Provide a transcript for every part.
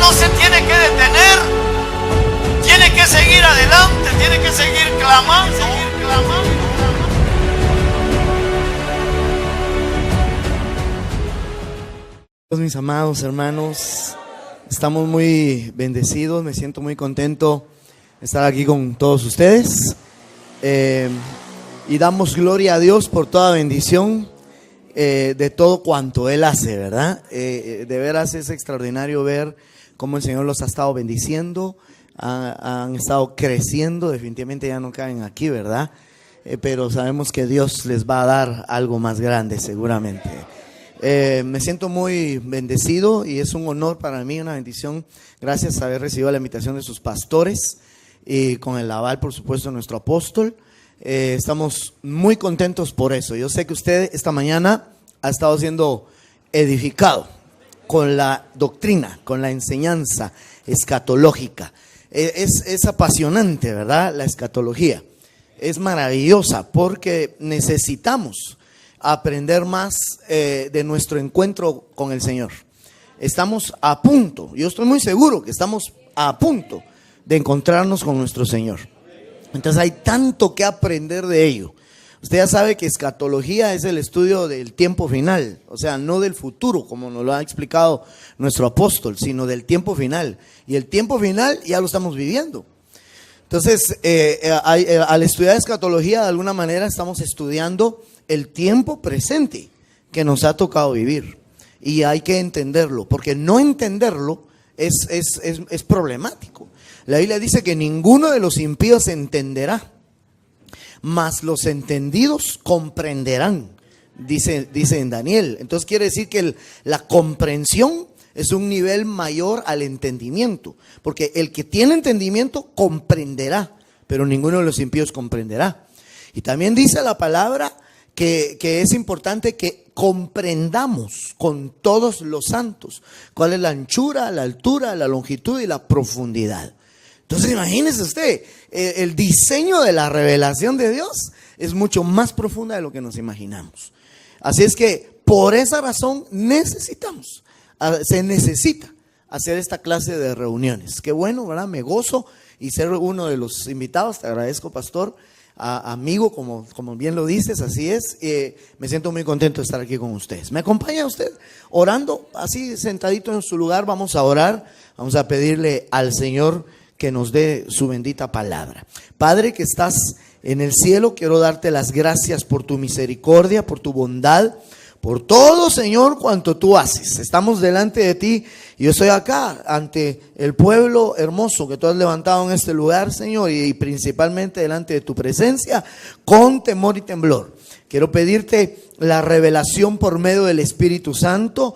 no se tiene que detener, tiene que seguir adelante, tiene que seguir clamando. Mis amados hermanos, estamos muy bendecidos, me siento muy contento de estar aquí con todos ustedes y damos gloria a Dios por toda bendición de todo cuanto Él hace, ¿verdad? De veras es extraordinario ver cómo el Señor los ha estado bendiciendo, han estado creciendo, definitivamente ya no caen aquí, ¿verdad? Pero sabemos que Dios les va a dar algo más grande seguramente. Me siento muy bendecido y es un honor para mí, una bendición, gracias a haber recibido la invitación de sus pastores y con el aval, por supuesto, de nuestro apóstol. Estamos muy contentos por eso. Yo sé que usted esta mañana ha estado siendo edificado con la doctrina, con la enseñanza escatológica. Es apasionante, ¿verdad? La escatología es maravillosa porque necesitamos aprender más de nuestro encuentro con el Señor. Estamos a punto, yo estoy muy seguro que estamos a punto de encontrarnos con nuestro Señor. Entonces hay tanto que aprender de ello. Usted ya sabe que escatología es el estudio del tiempo final, o sea, no del futuro, como nos lo ha explicado nuestro apóstol, sino del tiempo final. Y el tiempo final ya lo estamos viviendo. Entonces, al estudiar escatología, de alguna manera estamos estudiando el tiempo presente que nos ha tocado vivir. Y hay que entenderlo, porque no entenderlo es problemático. La Biblia dice que ninguno de los impíos entenderá, mas los entendidos comprenderán, dice en Daniel. Entonces quiere decir que la comprensión es un nivel mayor al entendimiento, porque el que tiene entendimiento comprenderá, pero ninguno de los impíos comprenderá. Y también dice la palabra que es importante que comprendamos con todos los santos cuál es la anchura, la altura, la longitud y la profundidad. Entonces imagínese usted, el diseño de la revelación de Dios es mucho más profunda de lo que nos imaginamos. Así es que por esa razón se necesita hacer esta clase de reuniones. Qué bueno, ¿verdad? Me gozo y ser uno de los invitados. Te agradezco, pastor, amigo, como bien lo dices, así es. Me siento muy contento de estar aquí con ustedes. ¿Me acompaña usted orando? Así sentadito en su lugar, vamos a orar, vamos a pedirle al Señor que nos dé su bendita palabra. Padre que estás en el cielo, quiero darte las gracias por tu misericordia, por tu bondad, por todo, Señor, cuanto tú haces. Estamos delante de ti y yo estoy acá ante el pueblo hermoso que tú has levantado en este lugar, Señor, y principalmente delante de tu presencia, con temor y temblor. Quiero pedirte la revelación por medio del Espíritu Santo,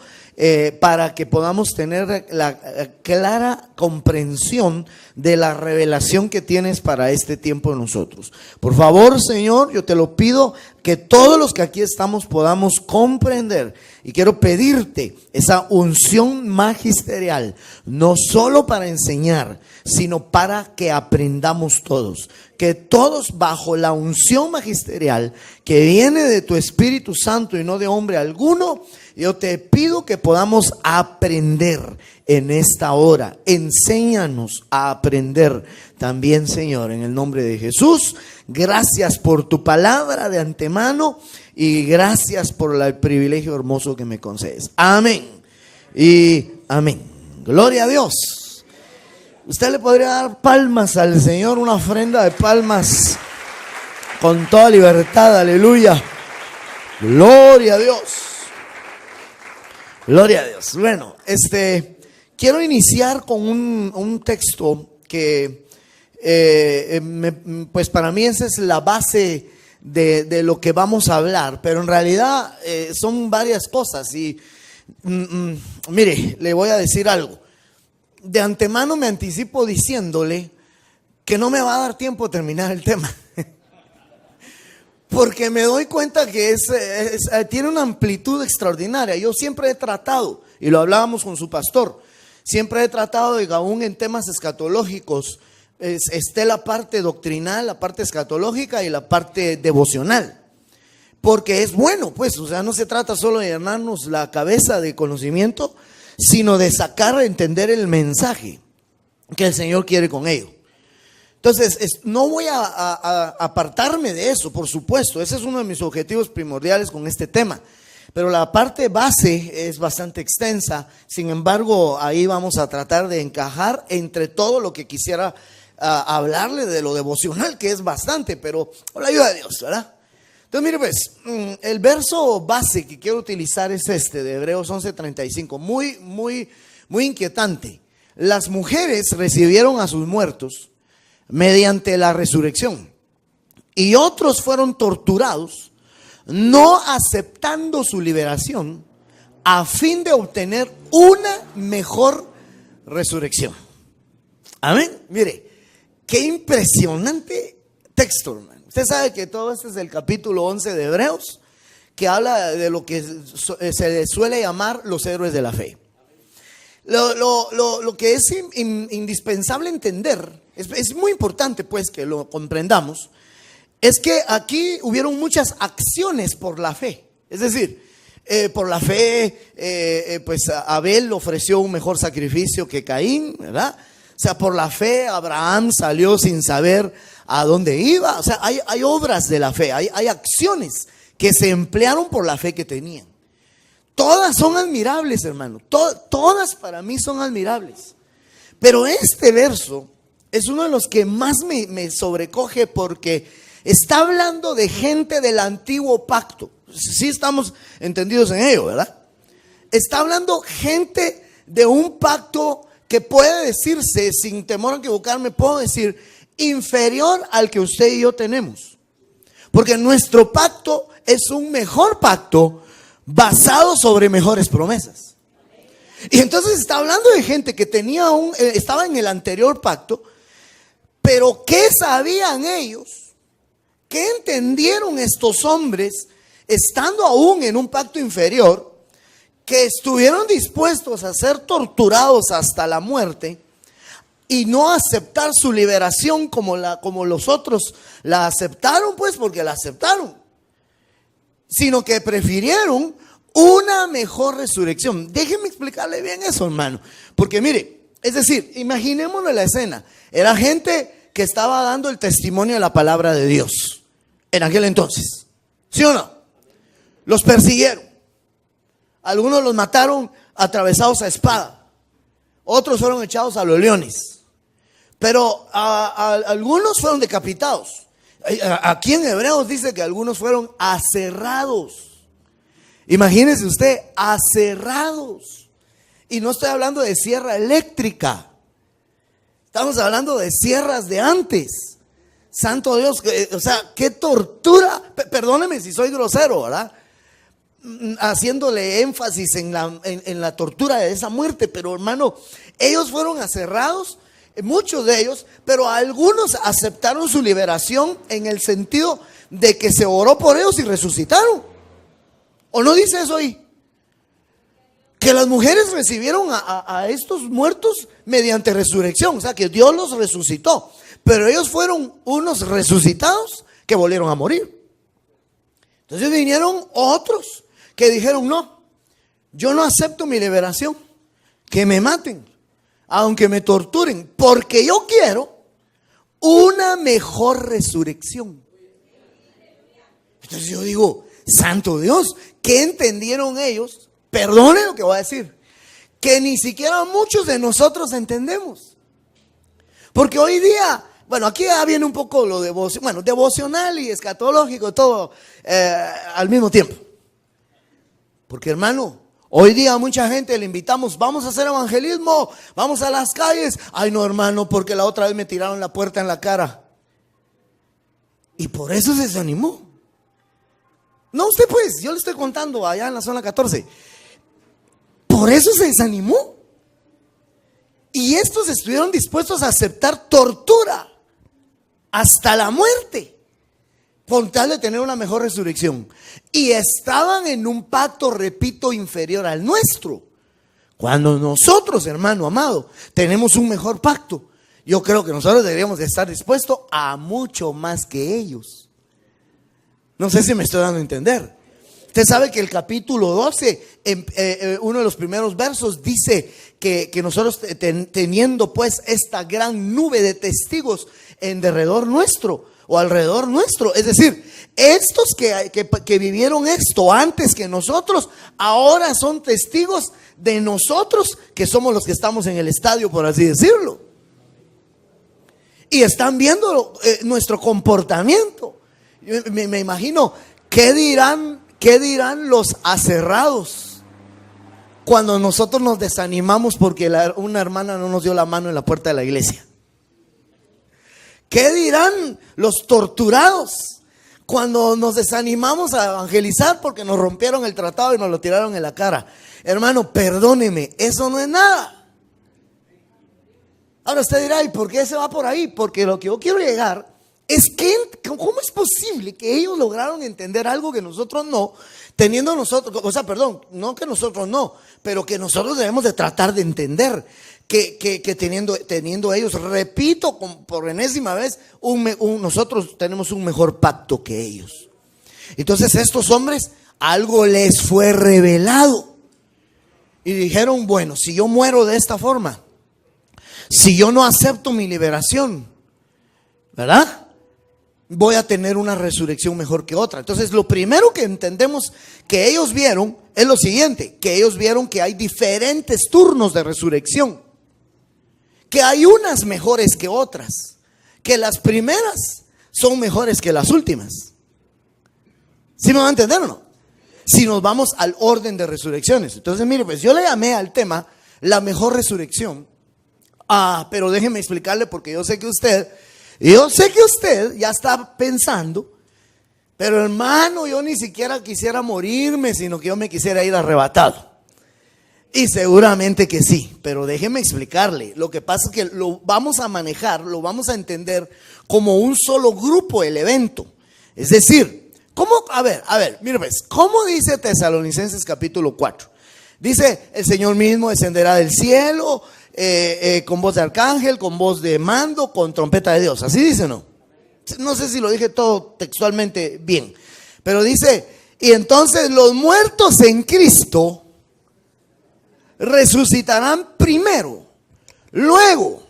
para que podamos tener la clara comprensión de la revelación que tienes para este tiempo de nosotros. Por favor, Señor, yo te lo pido, que todos los que aquí estamos podamos comprender. Y quiero pedirte esa unción magisterial, no solo para enseñar, sino para que aprendamos todos. Que todos bajo la unción magisterial que viene de tu Espíritu Santo y no de hombre alguno, yo te pido que podamos aprender en esta hora. Enséñanos a aprender también, Señor, en el nombre de Jesús. Gracias por tu palabra de antemano y gracias por el privilegio hermoso que me concedes. Amén y amén. Gloria a Dios. Usted le podría dar palmas al Señor, una ofrenda de palmas con toda libertad. Aleluya. Gloria a Dios. Gloria a Dios. Bueno, quiero iniciar con un texto que pues para mí esa es la base de lo que vamos a hablar, pero en realidad son varias cosas y mire, le voy a decir algo. De antemano me anticipo diciéndole que no me va a dar tiempo de terminar el tema. Porque me doy cuenta que tiene una amplitud extraordinaria. Yo siempre he tratado, y lo hablábamos con su pastor, siempre he tratado de que aún en temas escatológicos esté la parte doctrinal, la parte escatológica y la parte devocional. Porque es bueno, pues, o sea, no se trata solo de llenarnos la cabeza de conocimiento, sino de sacar a entender el mensaje que el Señor quiere con ello. Entonces, no voy a apartarme de eso, por supuesto. Ese es uno de mis objetivos primordiales con este tema. Pero la parte base es bastante extensa. Sin embargo, ahí vamos a tratar de encajar entre todo lo que quisiera hablarle de lo devocional, que es bastante, pero con la ayuda de Dios, ¿verdad? Entonces, mire pues, el verso base que quiero utilizar es este, de Hebreos 11:35. Muy inquietante. Las mujeres recibieron a sus muertos mediante la resurrección, y otros fueron torturados, no aceptando su liberación, a fin de obtener una mejor resurrección. Amén. Mire, qué impresionante texto, hermano. Usted sabe que todo este es el capítulo 11 de Hebreos, que habla de lo que se le suele llamar los héroes de la fe. Lo que es indispensable entender, es muy importante pues que lo comprendamos, es que aquí hubieron muchas acciones por la fe. Es decir, por la fe, pues Abel ofreció un mejor sacrificio que Caín, ¿verdad? O sea, por la fe Abraham salió sin saber a dónde iba. O sea, hay obras de la fe, hay acciones que se emplearon por la fe que tenían. Todas son admirables, hermano. Todas para mí son admirables. Pero este verso es uno de los que más me sobrecoge, porque está hablando de gente del antiguo pacto. Sí estamos entendidos en ello, ¿verdad? Está hablando gente de un pacto que puede decirse, sin temor a equivocarme, puedo decir, inferior al que usted y yo tenemos. Porque nuestro pacto es un mejor pacto basado sobre mejores promesas. Y entonces está hablando de gente que estaba en el anterior pacto, pero ¿qué sabían ellos? ¿Qué entendieron estos hombres estando aún en un pacto inferior, que estuvieron dispuestos a ser torturados hasta la muerte y no aceptar su liberación como los otros la aceptaron, pues porque la aceptaron, sino que prefirieron una mejor resurrección? Déjenme explicarle bien eso, hermano, porque mire, es decir, imaginémonos la escena. Era gente que estaba dando el testimonio de la palabra de Dios en aquel entonces, ¿sí o no? Los persiguieron, algunos los mataron atravesados a espada, otros fueron echados a los leones, pero algunos fueron decapitados. Aquí en Hebreos dice que algunos fueron aserrados. Imagínese usted, aserrados. Y no estoy hablando de sierra eléctrica, estamos hablando de sierras de antes. Santo Dios, o sea, qué tortura. Perdóneme si soy grosero, ¿verdad? Haciéndole énfasis en la tortura de esa muerte. Pero hermano, ellos fueron aserrados, muchos de ellos, pero algunos aceptaron su liberación en el sentido de que se oró por ellos y resucitaron. ¿O no dice eso ahí? Que las mujeres recibieron a estos muertos mediante resurrección, o sea que Dios los resucitó, pero ellos fueron unos resucitados que volvieron a morir. Entonces vinieron otros que dijeron: no, yo no acepto mi liberación, que me maten, aunque me torturen, porque yo quiero una mejor resurrección. Entonces yo digo, santo Dios, ¿qué entendieron ellos? Perdone lo que voy a decir, que ni siquiera muchos de nosotros entendemos. Porque hoy día, bueno, aquí ya viene un poco lo devocional y escatológico, todo al mismo tiempo. Porque hermano, hoy día a mucha gente le invitamos: vamos a hacer evangelismo, vamos a las calles. Ay no, hermano, porque la otra vez me tiraron la puerta en la cara. Y por eso se desanimó. No, usted pues, yo le estoy contando allá en la zona 14. Por eso se desanimó. Y estos estuvieron dispuestos a aceptar tortura hasta la muerte por tal de tener una mejor resurrección. Y estaban en un pacto, repito, inferior al nuestro. Cuando nosotros, hermano amado, tenemos un mejor pacto, yo creo que nosotros deberíamos de estar dispuestos a mucho más que ellos. No sé si me estoy dando a entender. Usted sabe que el capítulo 12, uno de los primeros versos dice que nosotros teniendo pues esta gran nube de testigos en derredor nuestro o alrededor nuestro, es decir, estos que vivieron esto antes que nosotros, ahora son testigos de nosotros que somos los que estamos en el estadio, por así decirlo. Y están viendo nuestro comportamiento. Me imagino, ¿qué dirán los aserrados cuando nosotros nos desanimamos porque una hermana no nos dio la mano en la puerta de la iglesia? ¿Qué dirán los torturados cuando nos desanimamos a evangelizar porque nos rompieron el tratado y nos lo tiraron en la cara? Hermano, perdóneme, eso no es nada. Ahora usted dirá, ¿y por qué se va por ahí? Porque lo que yo quiero llegar es que, ¿cómo es posible que ellos lograron entender algo que nosotros no, teniendo nosotros, o sea, perdón, no que nosotros no, pero que nosotros debemos de tratar de entender que teniendo ellos, repito por enésima vez, nosotros tenemos un mejor pacto que ellos. Entonces estos hombres, algo les fue revelado y dijeron, bueno, si yo muero de esta forma, si yo no acepto mi liberación, ¿verdad?, voy a tener una resurrección mejor que otra. Entonces lo primero que entendemos que ellos vieron es lo siguiente, que ellos vieron que hay diferentes turnos de resurrección, que hay unas mejores que otras, que las primeras son mejores que las últimas. ¿Sí me va a entender o no? Si nos vamos al orden de resurrecciones. Entonces mire, pues yo le llamé al tema la mejor resurrección. Pero déjeme explicarle, porque yo sé que usted ya está pensando, pero hermano, yo ni siquiera quisiera morirme, sino que yo me quisiera ir arrebatado. Y seguramente que sí, pero déjeme explicarle. Lo que pasa es que lo vamos a manejar, lo vamos a entender como un solo grupo el evento. Es decir, ¿cómo? A ver, mire pues, ¿cómo dice Tesalonicenses capítulo 4? Dice, el Señor mismo descenderá del cielo, con voz de arcángel, con voz de mando, con trompeta de Dios. ¿Así dice o no? No sé si lo dije todo textualmente bien, pero dice, y entonces los muertos en Cristo resucitarán primero, luego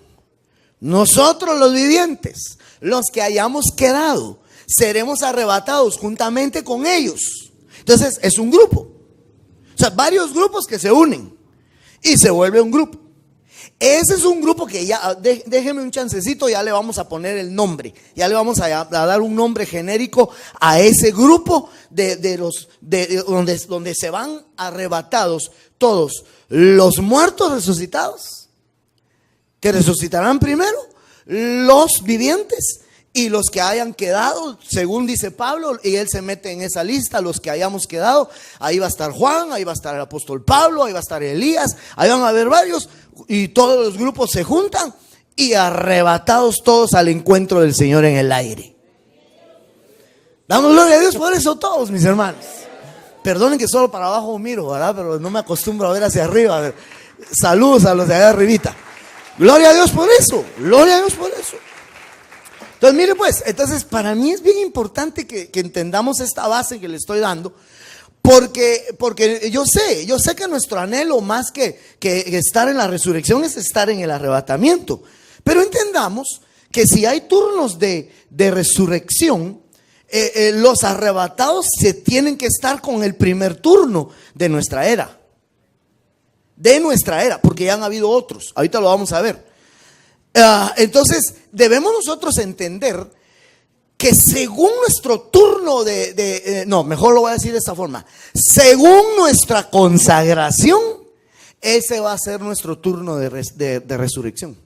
nosotros los vivientes, los que hayamos quedado, seremos arrebatados juntamente con ellos. Entonces es un grupo, o sea, varios grupos que se unen y se vuelve un grupo. Ese es un grupo que ya, déjeme un chancecito, ya le vamos a poner el nombre, ya le vamos a dar un nombre genérico a ese grupo donde se van arrebatados todos los muertos resucitados, que resucitarán primero, los vivientes y los que hayan quedado, según dice Pablo, y él se mete en esa lista, los que hayamos quedado. Ahí va a estar Juan, ahí va a estar el apóstol Pablo, ahí va a estar Elías, ahí van a haber varios, y todos los grupos se juntan y arrebatados todos al encuentro del Señor en el aire. Damos gloria a Dios por eso todos, mis hermanos. Perdonen que solo para abajo miro, ¿verdad? Pero no me acostumbro a ver hacia arriba. A ver, saludos a los de allá arribita. Gloria a Dios por eso, gloria a Dios por eso. Entonces mire pues, para mí es bien importante que entendamos esta base que le estoy dando, porque yo sé que nuestro anhelo más que estar en la resurrección es estar en el arrebatamiento, pero entendamos que si hay turnos de resurrección, los arrebatados se tienen que estar con el primer turno de nuestra era, porque ya han habido otros, ahorita lo vamos a ver. Entonces debemos nosotros entender que según nuestro turno mejor lo voy a decir de esta forma, según nuestra consagración, ese va a ser nuestro turno de resurrección.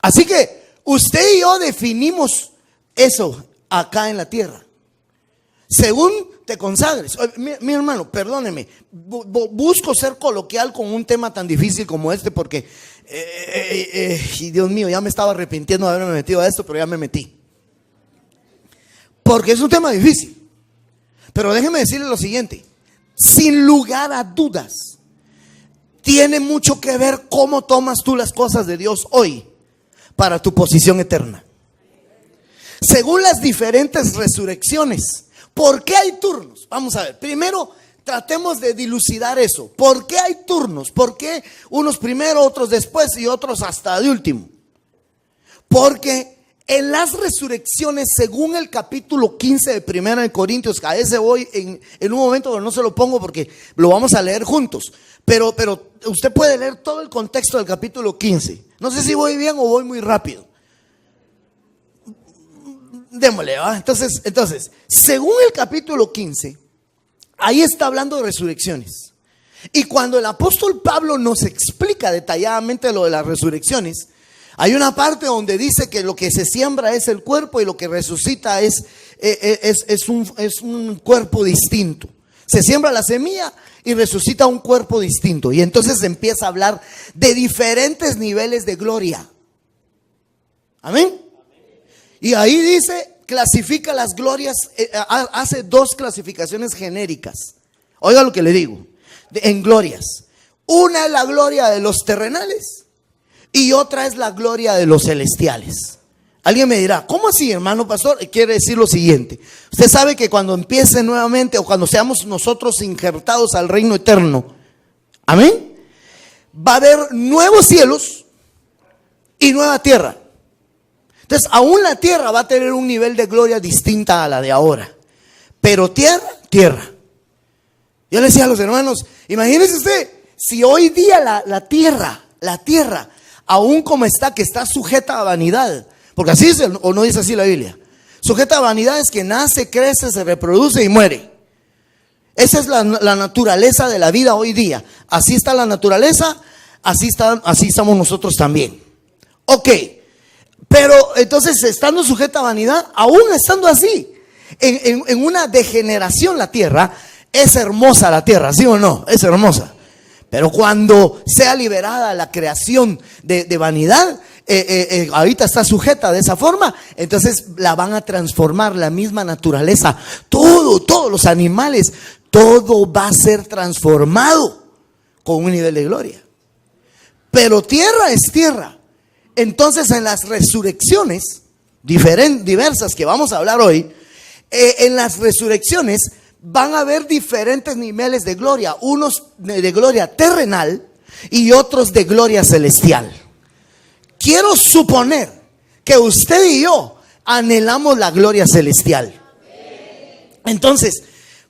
Así que usted y yo definimos eso acá en la tierra. Según te consagres. Mi hermano, perdóneme, busco ser coloquial con un tema tan difícil como este porque, y Dios mío, ya me estaba arrepintiendo de haberme metido a esto, pero ya me metí. Porque es un tema difícil. Pero déjeme decirle lo siguiente, sin lugar a dudas, tiene mucho que ver cómo tomas tú las cosas de Dios hoy para tu posición eterna. según las diferentes resurrecciones. ¿Por qué hay turnos? Vamos a ver, primero tratemos de dilucidar eso. ¿Por qué hay turnos? ¿Por qué unos primero, otros después y otros hasta de último? Porque en las resurrecciones, según el capítulo 15 de 1 Corintios, que a ese voy en un momento, pero no se lo pongo porque lo vamos a leer juntos. Pero usted puede leer todo el contexto del capítulo 15. No sé si voy bien o voy muy rápido. Démosle, ¿va? Entonces, según el capítulo 15, ahí está hablando de resurrecciones. Y cuando el apóstol Pablo nos explica detalladamente lo de las resurrecciones, hay una parte donde dice que lo que se siembra es el cuerpo y lo que resucita es un cuerpo distinto. Se siembra la semilla y resucita un cuerpo distinto. Y entonces se empieza a hablar de diferentes niveles de gloria. Amén. Y ahí dice, clasifica las glorias, hace dos clasificaciones genéricas. Oiga lo que le digo, en glorias. Una es la gloria de los terrenales y otra es la gloria de los celestiales. Alguien me dirá, ¿cómo así, hermano pastor? Quiere decir lo siguiente. Usted sabe que cuando empiece nuevamente o cuando seamos nosotros injertados al reino eterno, amén, va a haber nuevos cielos y nueva tierra. Entonces, aún la tierra va a tener un nivel de gloria distinta a la de ahora. Pero tierra. Yo le decía a los hermanos, imagínense usted, si hoy día la tierra, aún como está, que está sujeta a vanidad, porque así dice o no dice así la Biblia. Sujeta a vanidad es que nace, crece, se reproduce y muere. Esa es la naturaleza de la vida hoy día. Así está la naturaleza, así estamos nosotros también. Ok, pero entonces estando sujeta a vanidad, aún estando así, en una degeneración la tierra, es hermosa la tierra, ¿sí o no? Es hermosa. Pero cuando sea liberada la creación de vanidad, ahorita está sujeta de esa forma, entonces la van a transformar, la misma naturaleza, todos los animales, todo va a ser transformado con un nivel de gloria. Pero tierra es tierra. Entonces en las resurrecciones diversas que vamos a hablar hoy, en las resurrecciones van a haber diferentes niveles de gloria, unos de gloria terrenal y otros de gloria celestial. Quiero suponer que usted y yo anhelamos la gloria celestial. Entonces,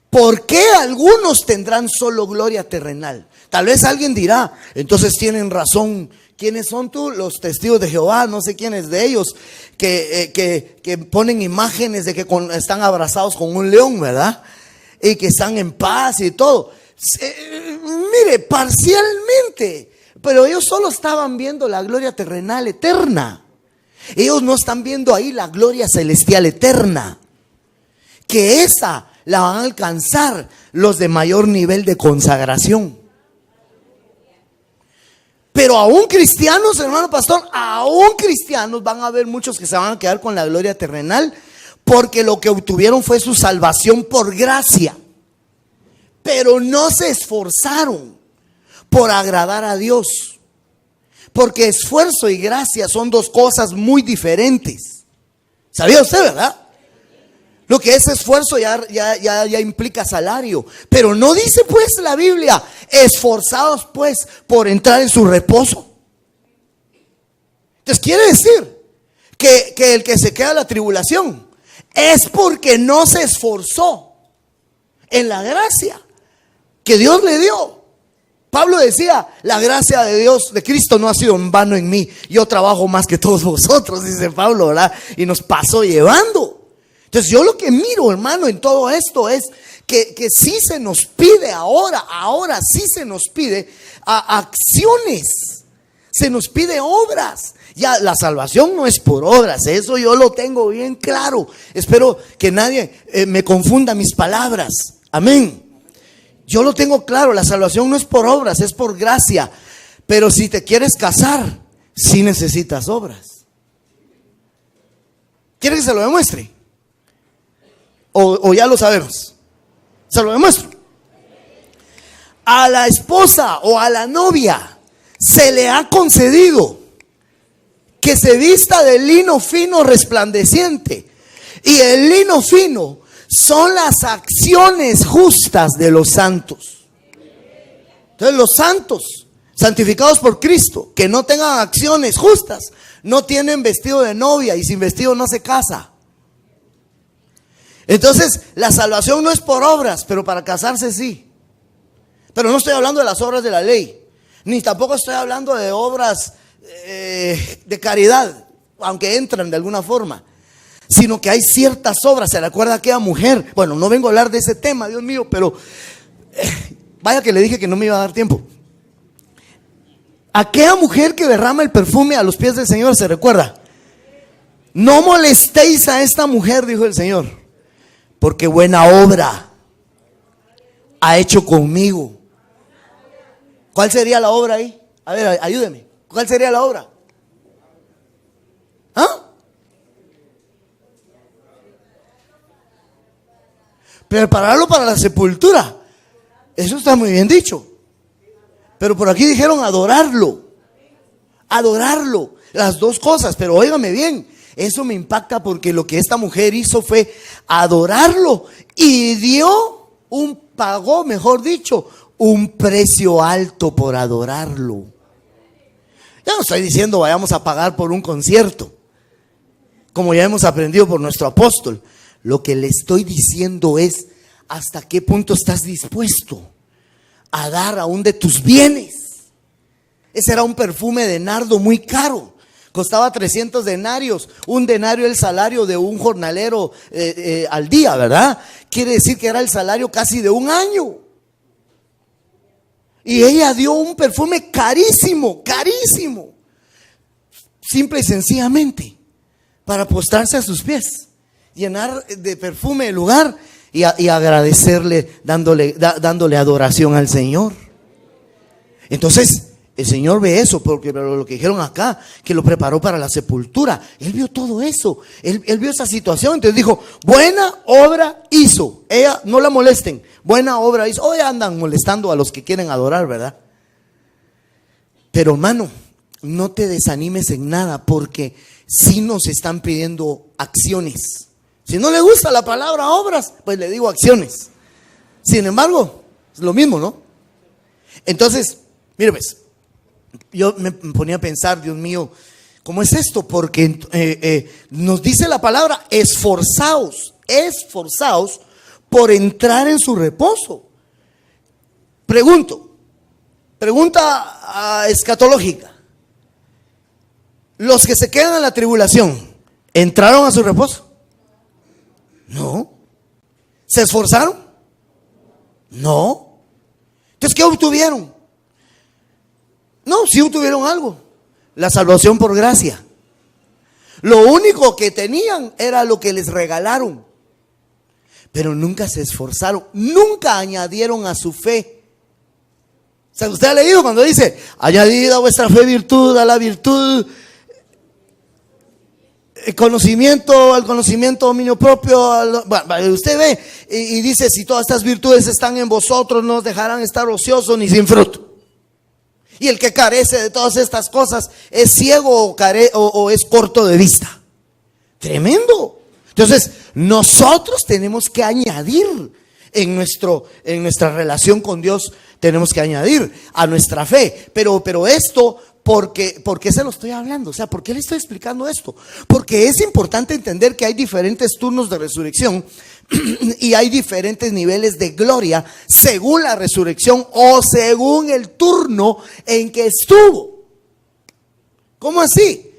¿por qué algunos tendrán solo gloria terrenal? Tal vez alguien dirá, entonces tienen razón. ¿Quiénes son tú? Los testigos de Jehová, no sé quiénes de ellos, que ponen imágenes de que están abrazados con un león, ¿verdad? Y que están en paz y todo. Mire, parcialmente, pero ellos solo estaban viendo la gloria terrenal eterna. Ellos no están viendo ahí la gloria celestial eterna, que esa la van a alcanzar los de mayor nivel de consagración. Pero aún cristianos, hermano pastor, aún cristianos van a haber muchos que se van a quedar con la gloria terrenal, porque lo que obtuvieron fue su salvación por gracia. Pero no se esforzaron por agradar a Dios, porque esfuerzo y gracia son dos cosas muy diferentes. ¿Sabía usted, verdad? Lo que es esfuerzo ya implica salario. Pero no dice pues la Biblia, esforzados pues por entrar en su reposo. Entonces quiere decir que el que se queda en la tribulación es porque no se esforzó en la gracia que Dios le dio. Pablo decía, la gracia de Dios, de Cristo no ha sido en vano en mí. Yo trabajo más que todos vosotros, dice Pablo, ¿verdad? Y nos pasó llevando. Entonces yo lo que miro, hermano, en todo esto es que sí se nos pide ahora sí se nos pide acciones, se nos pide obras. Ya la salvación no es por obras, eso yo lo tengo bien claro. Espero que nadie me confunda mis palabras. Amén. Yo lo tengo claro, la salvación no es por obras, es por gracia. Pero si te quieres casar, sí necesitas obras. ¿Quiere que se lo demuestre? O ya lo sabemos. Se lo demuestro. A la esposa o a la novia se le ha concedido que se vista de lino fino resplandeciente, Y el lino fino son las acciones justas de los santos. Entonces los santos, santificados por Cristo, que no tengan acciones justas, no tienen vestido de novia, y sin vestido no se casa. Entonces la salvación no es por obras, pero para casarse sí. Pero no estoy hablando de las obras de la ley, ni tampoco estoy hablando de obras de caridad, aunque entran de alguna forma, sino que hay ciertas obras. ¿Se recuerda aquella mujer? Bueno, no vengo a hablar de ese tema, Dios mío, pero vaya que le dije que no me iba a dar tiempo. Aquella mujer que derrama el perfume a los pies del Señor, ¿se recuerda? No molestéis a esta mujer, dijo el Señor, porque buena obra ha hecho conmigo. ¿Cuál sería la obra ahí? A ver, ayúdeme. ¿Cuál sería la obra? ¿Ah? Prepararlo para la sepultura. Eso está muy bien dicho. Pero por aquí dijeron adorarlo. Adorarlo. Las dos cosas. Pero óigame bien, eso me impacta porque lo que esta mujer hizo fue adorarlo. Y pagó, mejor dicho, un precio alto por adorarlo. Ya no estoy diciendo vayamos a pagar por un concierto, como ya hemos aprendido por nuestro apóstol. Lo que le estoy diciendo es hasta qué punto estás dispuesto a dar aún de tus bienes. Ese era un perfume de nardo muy caro. Costaba 300 denarios. Un denario el salario de un jornalero al día, ¿verdad? Quiere decir que era el salario casi de un año. Y ella dio un perfume carísimo, carísimo, simple y sencillamente, para postrarse a sus pies, llenar de perfume el lugar y agradecerle, dándole adoración al Señor. Entonces el Señor ve eso, porque lo que dijeron acá, que lo preparó para la sepultura. Él vio todo eso, él vio esa situación. Entonces dijo, buena obra hizo. Ella, no la molesten, buena obra hizo. Hoy andan molestando a los que quieren adorar, ¿verdad? Pero hermano, no te desanimes en nada, porque sí nos están pidiendo acciones. Si no le gusta la palabra obras, pues le digo acciones. Sin embargo, es lo mismo, ¿no? Entonces, mire pues, yo me ponía a pensar, Dios mío, ¿cómo es esto? Porque nos dice la palabra, esforzaos por entrar en su reposo. Pregunta escatológica. Los que se quedan en la tribulación, ¿entraron a su reposo? No. ¿Se esforzaron? No. Entonces, ¿qué obtuvieron? No, sí obtuvieron algo. La salvación por gracia. Lo único que tenían era lo que les regalaron. Pero nunca se esforzaron, nunca añadieron a su fe. O sea, usted ha leído cuando dice, añadid a vuestra fe virtud, a la virtud al conocimiento dominio propio. Bueno, usted ve y dice, si todas estas virtudes están en vosotros, no os dejarán estar ociosos ni sin fruto. Y el que carece de todas estas cosas es ciego o es corto de vista. Tremendo. Entonces, nosotros tenemos que añadir en nuestra relación con Dios, tenemos que añadir a nuestra fe. Pero esto, ¿por qué se lo estoy hablando? O sea, ¿por qué le estoy explicando esto? Porque es importante entender que hay diferentes turnos de resurrección y hay diferentes niveles de gloria según la resurrección o según el turno en que estuvo. ¿Cómo así?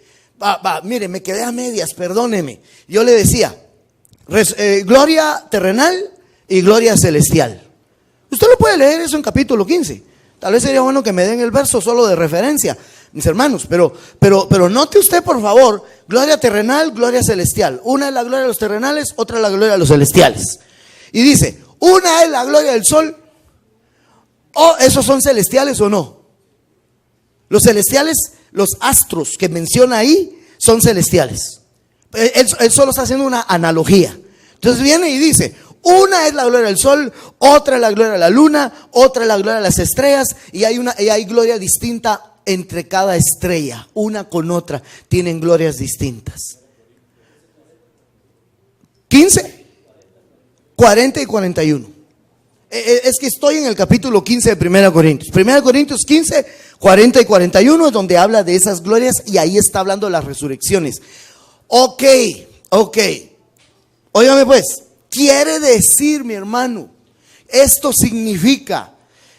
Mire, me quedé a medias, perdóneme. Yo le decía, gloria terrenal y gloria celestial. Usted lo puede leer eso en capítulo 15. Tal vez sería bueno que me den el verso solo de referencia, mis hermanos. Pero note usted, por favor, gloria terrenal, gloria celestial. Una es la gloria de los terrenales, otra es la gloria de los celestiales. Y dice, una es la gloria del sol. ¿Esos son celestiales o no? Los celestiales, los astros que menciona ahí, son celestiales. Él solo está haciendo una analogía. Entonces viene y dice, una es la gloria del sol, otra es la gloria de la luna, otra es la gloria de las estrellas, y hay gloria distinta entre cada estrella. Una con otra tienen glorias distintas. 15, 40 y 41. Es que estoy en el capítulo 15 de 1 Corintios. 1 Corintios 15, 40 y 41 es donde habla de esas glorias y ahí está hablando de las resurrecciones. Ok. Óigame pues, quiere decir, mi hermano, esto significa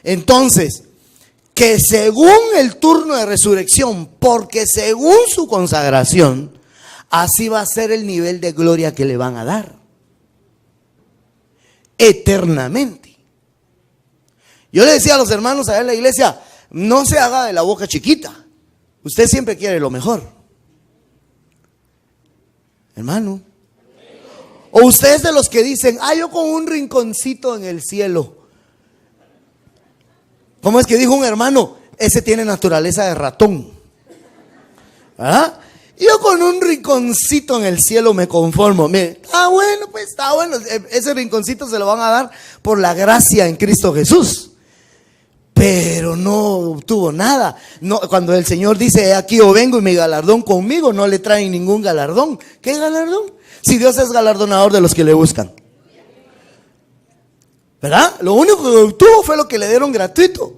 entonces que según el turno de resurrección, porque según su consagración, así va a ser el nivel de gloria que le van a dar eternamente. Yo le decía a los hermanos allá en la iglesia, no se haga de la boca chiquita. Usted siempre quiere lo mejor, hermano. O usted es de los que dicen, yo con un rinconcito en el cielo. ¿Cómo es que dijo un hermano? Ese tiene naturaleza de ratón. ¿Ah? Yo con un rinconcito en el cielo me conformo. Mire, bueno, pues está bueno. Ese rinconcito se lo van a dar por la gracia en Cristo Jesús. Pero no obtuvo nada. No, cuando el Señor dice, aquí yo vengo y mi galardón conmigo, no le traen ningún galardón. ¿Qué galardón? Si Dios es galardonador de los que le buscan. ¿Verdad? Lo único que obtuvo fue lo que le dieron gratuito,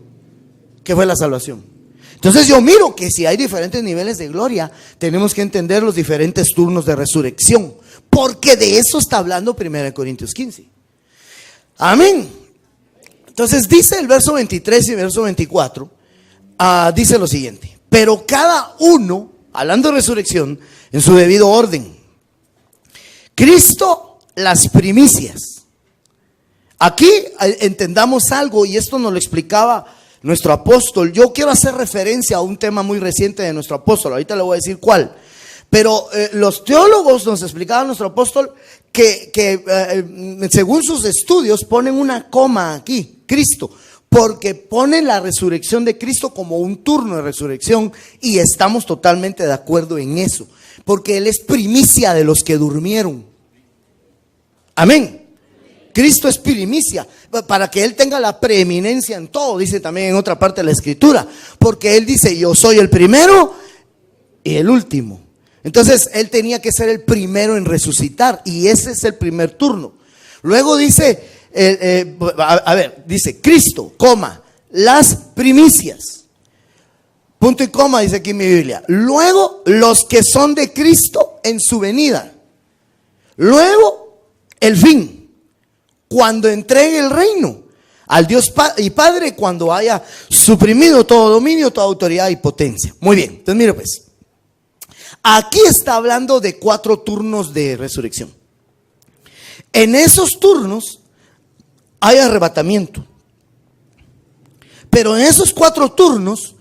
que fue la salvación. Entonces yo miro que si hay diferentes niveles de gloria, tenemos que entender los diferentes turnos de resurrección, porque de eso está hablando 1 Corintios 15. Amén. Entonces dice el verso 23 y el verso 24, dice lo siguiente: pero cada uno, hablando de resurrección, en su debido orden. Cristo, las primicias. Aquí entendamos algo, y esto nos lo explicaba nuestro apóstol. Yo quiero hacer referencia a un tema muy reciente de nuestro apóstol, ahorita le voy a decir cuál. Pero los teólogos nos explicaban a nuestro apóstol que según sus estudios ponen una coma aquí, Cristo, porque ponen la resurrección de Cristo como un turno de resurrección, y estamos totalmente de acuerdo en eso, porque Él es primicia de los que durmieron. Amén. Cristo es primicia, para que Él tenga la preeminencia en todo, dice también en otra parte de la Escritura, porque Él dice, yo soy el primero y el último. Entonces Él tenía que ser el primero en resucitar, y ese es el primer turno. Luego dice, dice Cristo, coma, las primicias, punto y coma, dice aquí en mi Biblia. Luego los que son de Cristo en su venida. Luego el fin, cuando entregue el reino al Dios y Padre, cuando haya suprimido todo dominio, toda autoridad y potencia. Muy bien, entonces mire pues, aquí está hablando de 4 turnos de resurrección. En esos turnos hay arrebatamiento, pero en esos 4 turnos,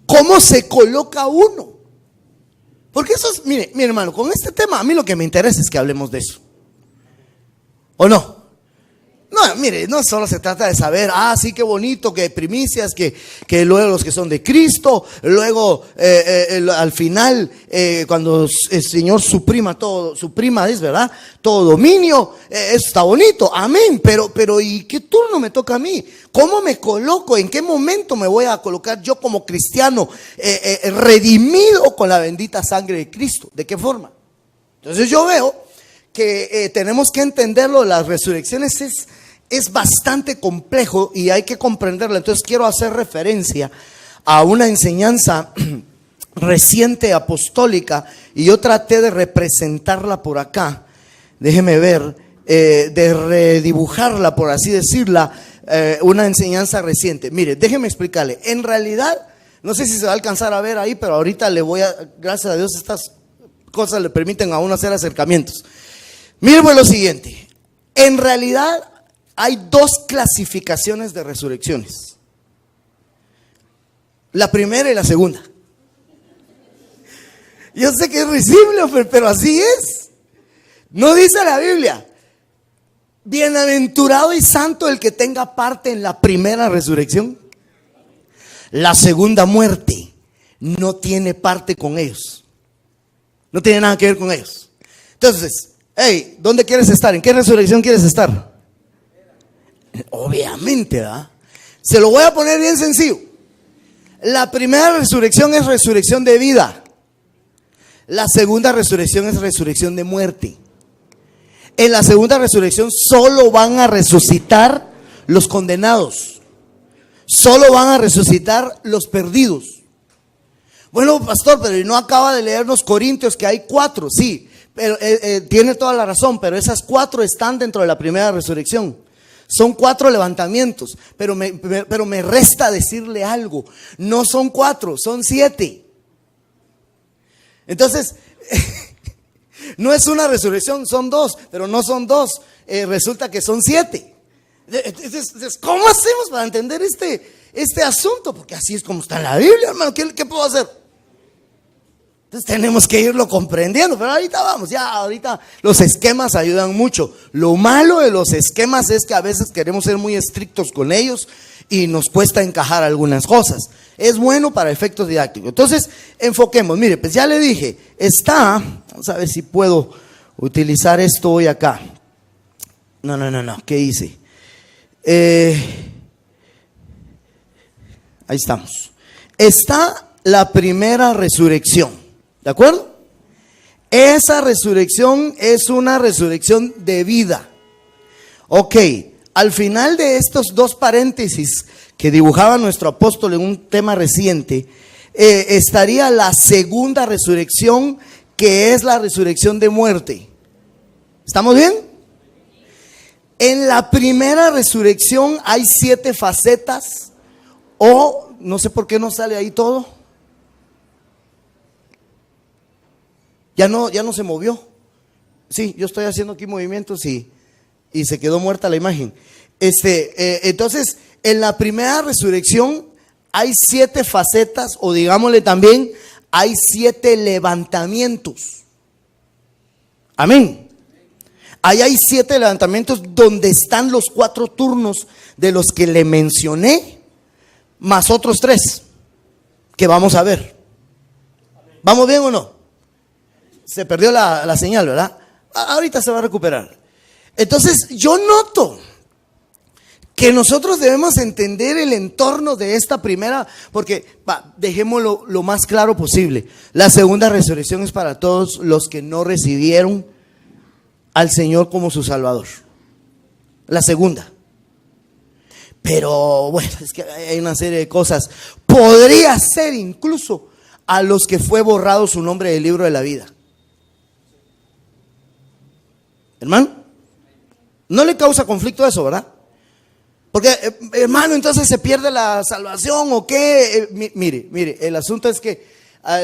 ¿cómo se coloca uno? Porque eso es, mire, mi hermano, con este tema a mí lo que me interesa es que hablemos de eso, ¿o no? No, mire, no solo se trata de saber, sí, qué bonito, que primicias, que luego los que son de Cristo, luego al final, cuando el Señor suprima todo, es verdad, todo dominio, eso está bonito, amén, pero ¿y qué turno me toca a mí? ¿Cómo me coloco? ¿En qué momento me voy a colocar yo como cristiano, redimido con la bendita sangre de Cristo? ¿De qué forma? Entonces yo veo que tenemos que entenderlo. Las resurrecciones es bastante complejo y hay que comprenderlo. Entonces quiero hacer referencia a una enseñanza reciente apostólica, y yo traté de representarla por acá. Déjeme ver, de redibujarla, por así decirla, una enseñanza reciente. Mire, déjeme explicarle. En realidad, no sé si se va a alcanzar a ver ahí, pero ahorita le voy a, gracias a Dios, estas cosas le permiten a uno hacer acercamientos. Mire pues lo siguiente, en realidad hay 2 clasificaciones de resurrecciones, la primera y la segunda. Yo sé que es risible, pero así es. No dice la Biblia, bienaventurado y santo el que tenga parte en la primera resurrección. La segunda muerte no tiene parte con ellos, no tiene nada que ver con ellos. Entonces, hey, ¿dónde quieres estar? ¿En qué resurrección quieres estar? Obviamente, ¿verdad? Se lo voy a poner bien sencillo. La primera resurrección es resurrección de vida. La segunda resurrección es resurrección de muerte. En la segunda resurrección solo van a resucitar los condenados. Solo van a resucitar los perdidos. Bueno, pastor, pero no acaba de leernos Corintios que hay 4, sí, pero tiene toda la razón, pero esas 4 están dentro de la primera resurrección. Son 4 levantamientos, pero me resta decirle algo. No son 4, son 7. Entonces, no es una resurrección, son 2, pero no son 2, resulta que son 7. Entonces, ¿cómo hacemos para entender este asunto? Porque así es como está en la Biblia, hermano. ¿Qué puedo hacer? Entonces tenemos que irlo comprendiendo, pero ahorita vamos, ahorita los esquemas ayudan mucho. Lo malo de los esquemas es que a veces queremos ser muy estrictos con ellos y nos cuesta encajar algunas cosas. Es bueno para efectos didácticos. Entonces, enfoquemos. Mire, pues ya le dije, vamos a ver si puedo utilizar esto hoy acá. No, ¿qué hice? Ahí estamos. Está la primera resurrección. ¿De acuerdo? Esa resurrección es una resurrección de vida. Ok, al final de estos 2 paréntesis que dibujaba nuestro apóstol en un tema reciente, estaría la segunda resurrección, que es la resurrección de muerte. ¿Estamos bien? En la primera resurrección hay 7 facetas, o no sé por qué no sale ahí todo. Ya no se movió. Sí, yo estoy haciendo aquí movimientos y se quedó muerta la imagen. Entonces, en la primera resurrección hay 7 facetas, o digámosle también, hay 7 levantamientos. Amén. Ahí hay 7 levantamientos donde están los 4 turnos de los que le mencioné, más otros 3 que vamos a ver. ¿Vamos bien o no? Se perdió la señal, ¿verdad? Ahorita se va a recuperar. Entonces yo noto que nosotros debemos entender el entorno de esta primera, porque dejémoslo lo más claro posible. La segunda resurrección es para todos los que no recibieron al Señor como su Salvador. La segunda. Pero bueno, es que hay una serie de cosas. Podría ser incluso a los que fue borrado su nombre del libro de la vida. Hermano, ¿no le causa conflicto eso, verdad? Porque, hermano, entonces se pierde la salvación o qué. Mire, el asunto es que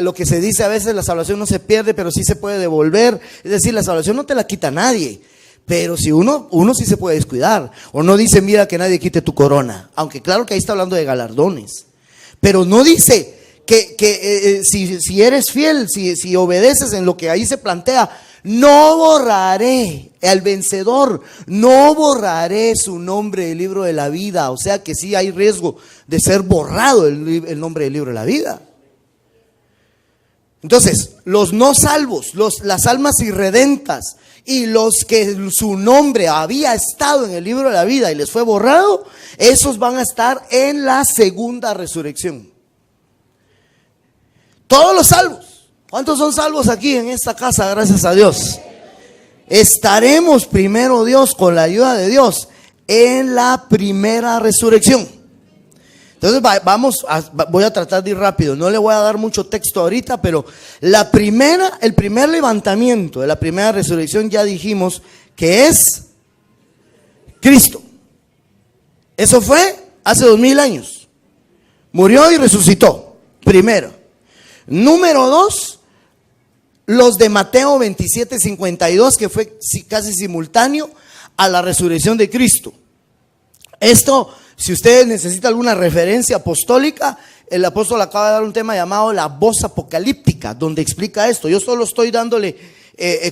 lo que se dice a veces, la salvación no se pierde, pero sí se puede devolver. Es decir, la salvación no te la quita nadie, pero si uno sí se puede descuidar. O no dice, mira que nadie quite tu corona, aunque claro que ahí está hablando de galardones, pero no dice que si eres fiel, si obedeces en lo que ahí se plantea, no borraré al vencedor, no borraré su nombre del libro de la vida. O sea que sí hay riesgo de ser borrado el nombre del libro de la vida. Entonces, los no salvos, las almas irredentas y los que su nombre había estado en el libro de la vida y les fue borrado, esos van a estar en la segunda resurrección. Todos los salvos. ¿Cuántos son salvos aquí en esta casa? Gracias a Dios. Estaremos primero, Dios, con la ayuda de Dios, en la primera resurrección. Entonces voy a tratar de ir rápido. No le voy a dar mucho texto ahorita, pero el primer levantamiento de la primera resurrección ya dijimos que es Cristo. Eso fue hace 2000 años. Murió y resucitó. Primero. Número 2. Los de Mateo 27:52, que fue casi simultáneo a la resurrección de Cristo. Esto, si ustedes necesitan alguna referencia apostólica, el apóstol acaba de dar un tema llamado la voz apocalíptica, donde explica esto. Yo solo estoy dándole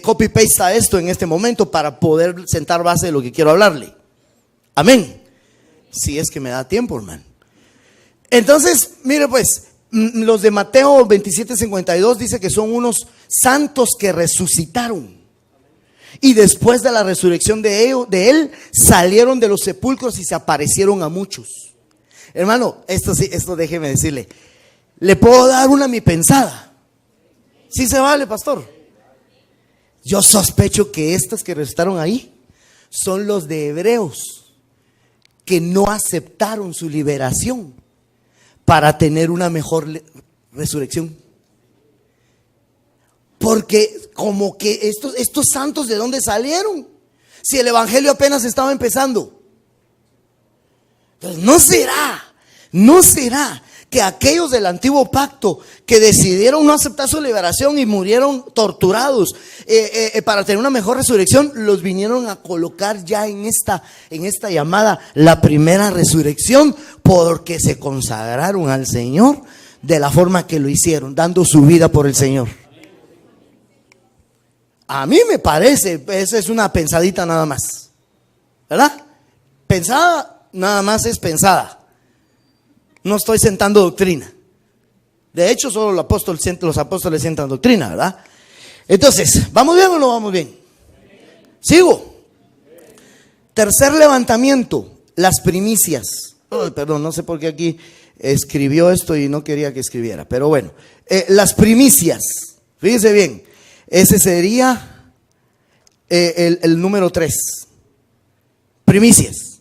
copy-paste a esto en este momento para poder sentar base de lo que quiero hablarle. Amén. Si es que me da tiempo, hermano. Entonces, mire pues, los de Mateo 27:52 dice que son unos santos que resucitaron. Y después de la resurrección de él, salieron de los sepulcros y se aparecieron a muchos. Hermano, esto déjeme decirle, ¿le puedo dar una mi pensada? ¿Sí se vale, pastor? Yo sospecho que estos que resucitaron ahí son los de Hebreos, que no aceptaron su liberación para tener una mejor resurrección. Porque como que estos santos, ¿de dónde salieron? Si el evangelio apenas estaba empezando. Entonces, ¿no será que aquellos del antiguo pacto que decidieron no aceptar su liberación y murieron torturados para tener una mejor resurrección, los vinieron a colocar ya en esta llamada la primera resurrección, porque se consagraron al Señor de la forma que lo hicieron, dando su vida por el Señor? A mí me parece, esa es una pensadita nada más, ¿verdad? Pensada nada más es pensada. No estoy sentando doctrina. De hecho, solo los apóstoles sientan doctrina, ¿verdad? Entonces, ¿vamos bien o no vamos bien? Sigo. Tercer levantamiento, las primicias. Perdón, no sé por qué aquí escribió esto y no quería que escribiera, pero bueno, las primicias. Fíjense bien, ese sería el número 3. Primicias.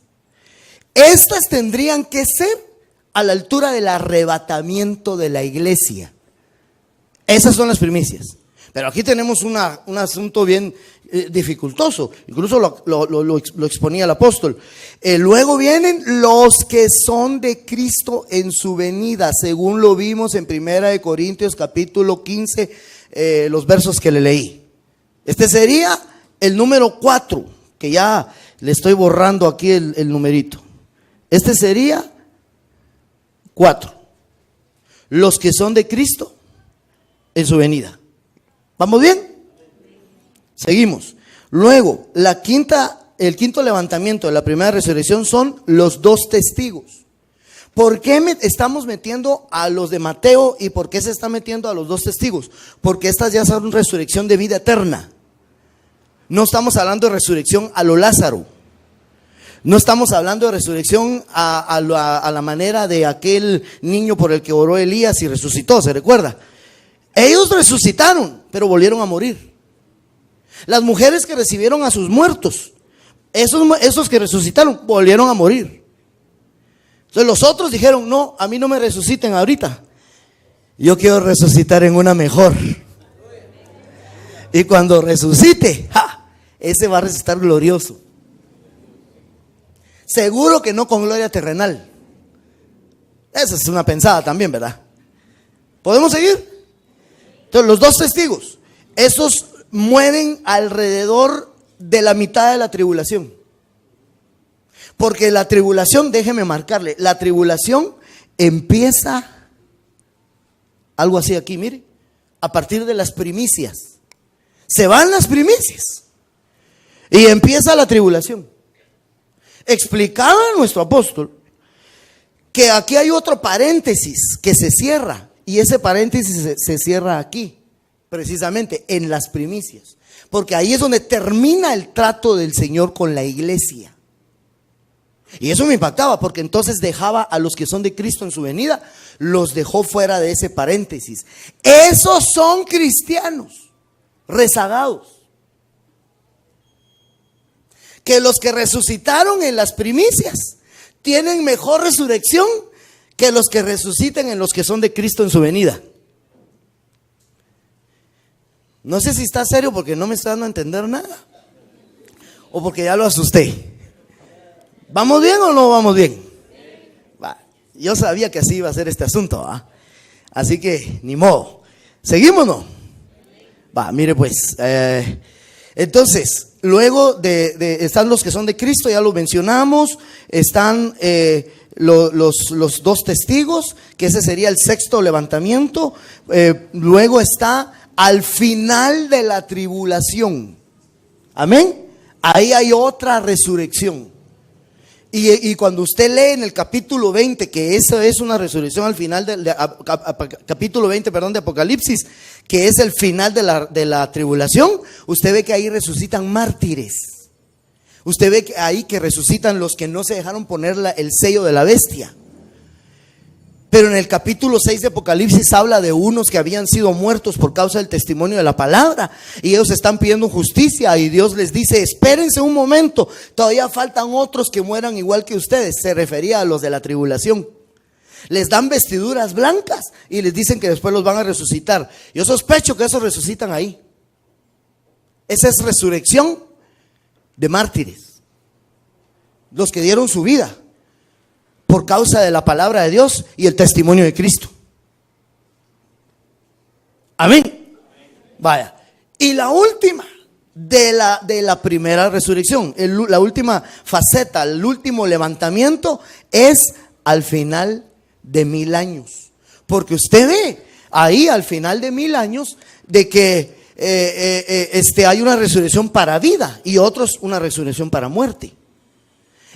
Estas tendrían que ser a la altura del arrebatamiento de la iglesia. Esas son las primicias. Pero aquí tenemos un asunto bien dificultoso. Incluso lo exponía el apóstol. Luego vienen los que son de Cristo en su venida, según lo vimos en 1 Corintios capítulo 15, los versos que le leí. Este sería el número 4, que ya le estoy borrando aquí el numerito. Este sería 4. Los que son de Cristo en su venida. ¿Vamos bien? Seguimos. Luego, el quinto levantamiento de la primera resurrección son los 2 testigos. ¿Por qué estamos metiendo a los de Mateo y por qué se está metiendo a los 2 testigos? Porque estas ya son resurrección de vida eterna. No estamos hablando de resurrección a lo Lázaro. No estamos hablando de resurrección a la manera de aquel niño por el que oró Elías y resucitó, ¿se recuerda? Ellos resucitaron, pero volvieron a morir. Las mujeres que recibieron a sus muertos, esos que resucitaron, volvieron a morir. Entonces los otros dijeron, no, a mí no me resuciten ahorita. Yo quiero resucitar en una mejor. Y cuando resucite, ese va a resucitar glorioso. Seguro que no con gloria terrenal. Esa es una pensada también, ¿verdad? ¿Podemos seguir? Entonces, los 2 testigos, esos mueren alrededor de la mitad de la tribulación. Porque la tribulación, déjeme marcarle, la tribulación empieza algo así aquí, mire, a partir de las primicias. Se van las primicias y empieza la tribulación. Explicaba nuestro apóstol que aquí hay otro paréntesis que se cierra, y ese paréntesis se cierra aquí, precisamente en las primicias, porque ahí es donde termina el trato del Señor con la iglesia. Y eso me impactaba, porque entonces dejaba a los que son de Cristo en su venida, los dejó fuera de ese paréntesis. Esos son cristianos rezagados, que los que resucitaron en las primicias tienen mejor resurrección que los que resuciten en los que son de Cristo en su venida. No sé si está serio porque no me está dando a entender nada, o porque ya lo asusté. ¿Vamos bien o no vamos bien? Yo sabía que así iba a ser este asunto, ¿va? Así que ni modo. ¿Seguimos o no? Mire pues, entonces, luego están los que son de Cristo, ya lo mencionamos. Están los 2 testigos, que ese sería el 6º levantamiento. Luego está al final de la tribulación. Amén. Ahí hay otra resurrección. Y cuando usted lee en el capítulo 20, que eso es una resurrección al final capítulo 20, de Apocalipsis, que es el final de la tribulación, usted ve que ahí resucitan mártires. Usted ve que ahí que resucitan los que no se dejaron poner el sello de la bestia. Pero en el capítulo 6 de Apocalipsis habla de unos que habían sido muertos por causa del testimonio de la palabra. Y ellos están pidiendo justicia. Y Dios les dice: espérense un momento, todavía faltan otros que mueran igual que ustedes. Se refería a los de la tribulación. Les dan vestiduras blancas y les dicen que después los van a resucitar. Yo sospecho que esos resucitan ahí. Esa es resurrección de mártires. Los que dieron su vida por causa de la palabra de Dios y el testimonio de Cristo. Amén. Vaya. Y la última de la primera resurrección, la última faceta, el último levantamiento es al final de 1000 años. Porque usted ve ahí al final de 1000 años de que hay una resurrección para vida y otros una resurrección para muerte.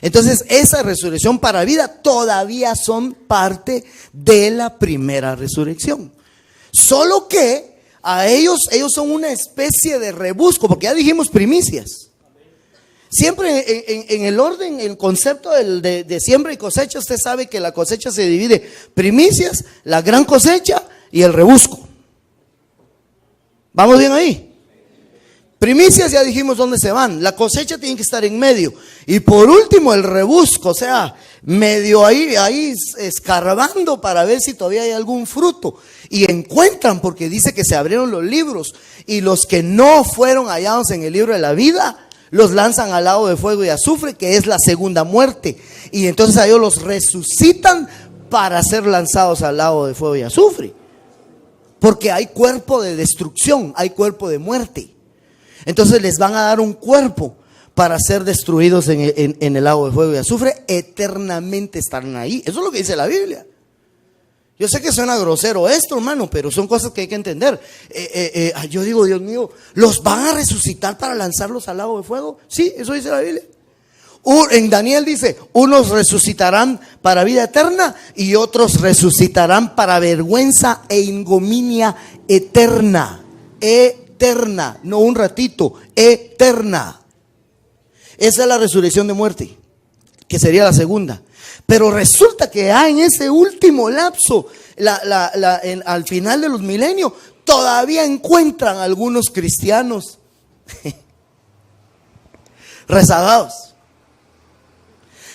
Entonces esa resurrección para vida todavía son parte de la primera resurrección. Solo que a ellos son una especie de rebusco, porque ya dijimos primicias. Siempre en el orden, el concepto de siembra y cosecha, usted sabe que la cosecha se divide: primicias, la gran cosecha y el rebusco. ¿Vamos bien ahí? Primicias ya dijimos dónde se van. La cosecha tiene que estar en medio. Y por último el rebusco, o sea, medio ahí escarbando para ver si todavía hay algún fruto. Y encuentran, porque dice que se abrieron los libros. Y los que no fueron hallados en el libro de la vida, los lanzan al lago de fuego y azufre, que es la segunda muerte. Y entonces a ellos los resucitan para ser lanzados al lago de fuego y azufre. Porque hay cuerpo de destrucción, hay cuerpo de muerte. Entonces les van a dar un cuerpo para ser destruidos en el lago de fuego y azufre. Eternamente estarán ahí. Eso es lo que dice la Biblia. Yo sé que suena grosero esto, hermano, pero son cosas que hay que entender. Yo digo: Dios mío, ¿los van a resucitar para lanzarlos al lago de fuego? Sí, eso dice la Biblia. En Daniel dice: unos resucitarán para vida eterna y otros resucitarán para vergüenza e ignominia eterna. Eterna, no un ratito, eterna. Esa es la resurrección de muerte, que sería la segunda. Pero resulta que en ese último lapso, al final de los milenios, todavía encuentran algunos cristianos rezagados,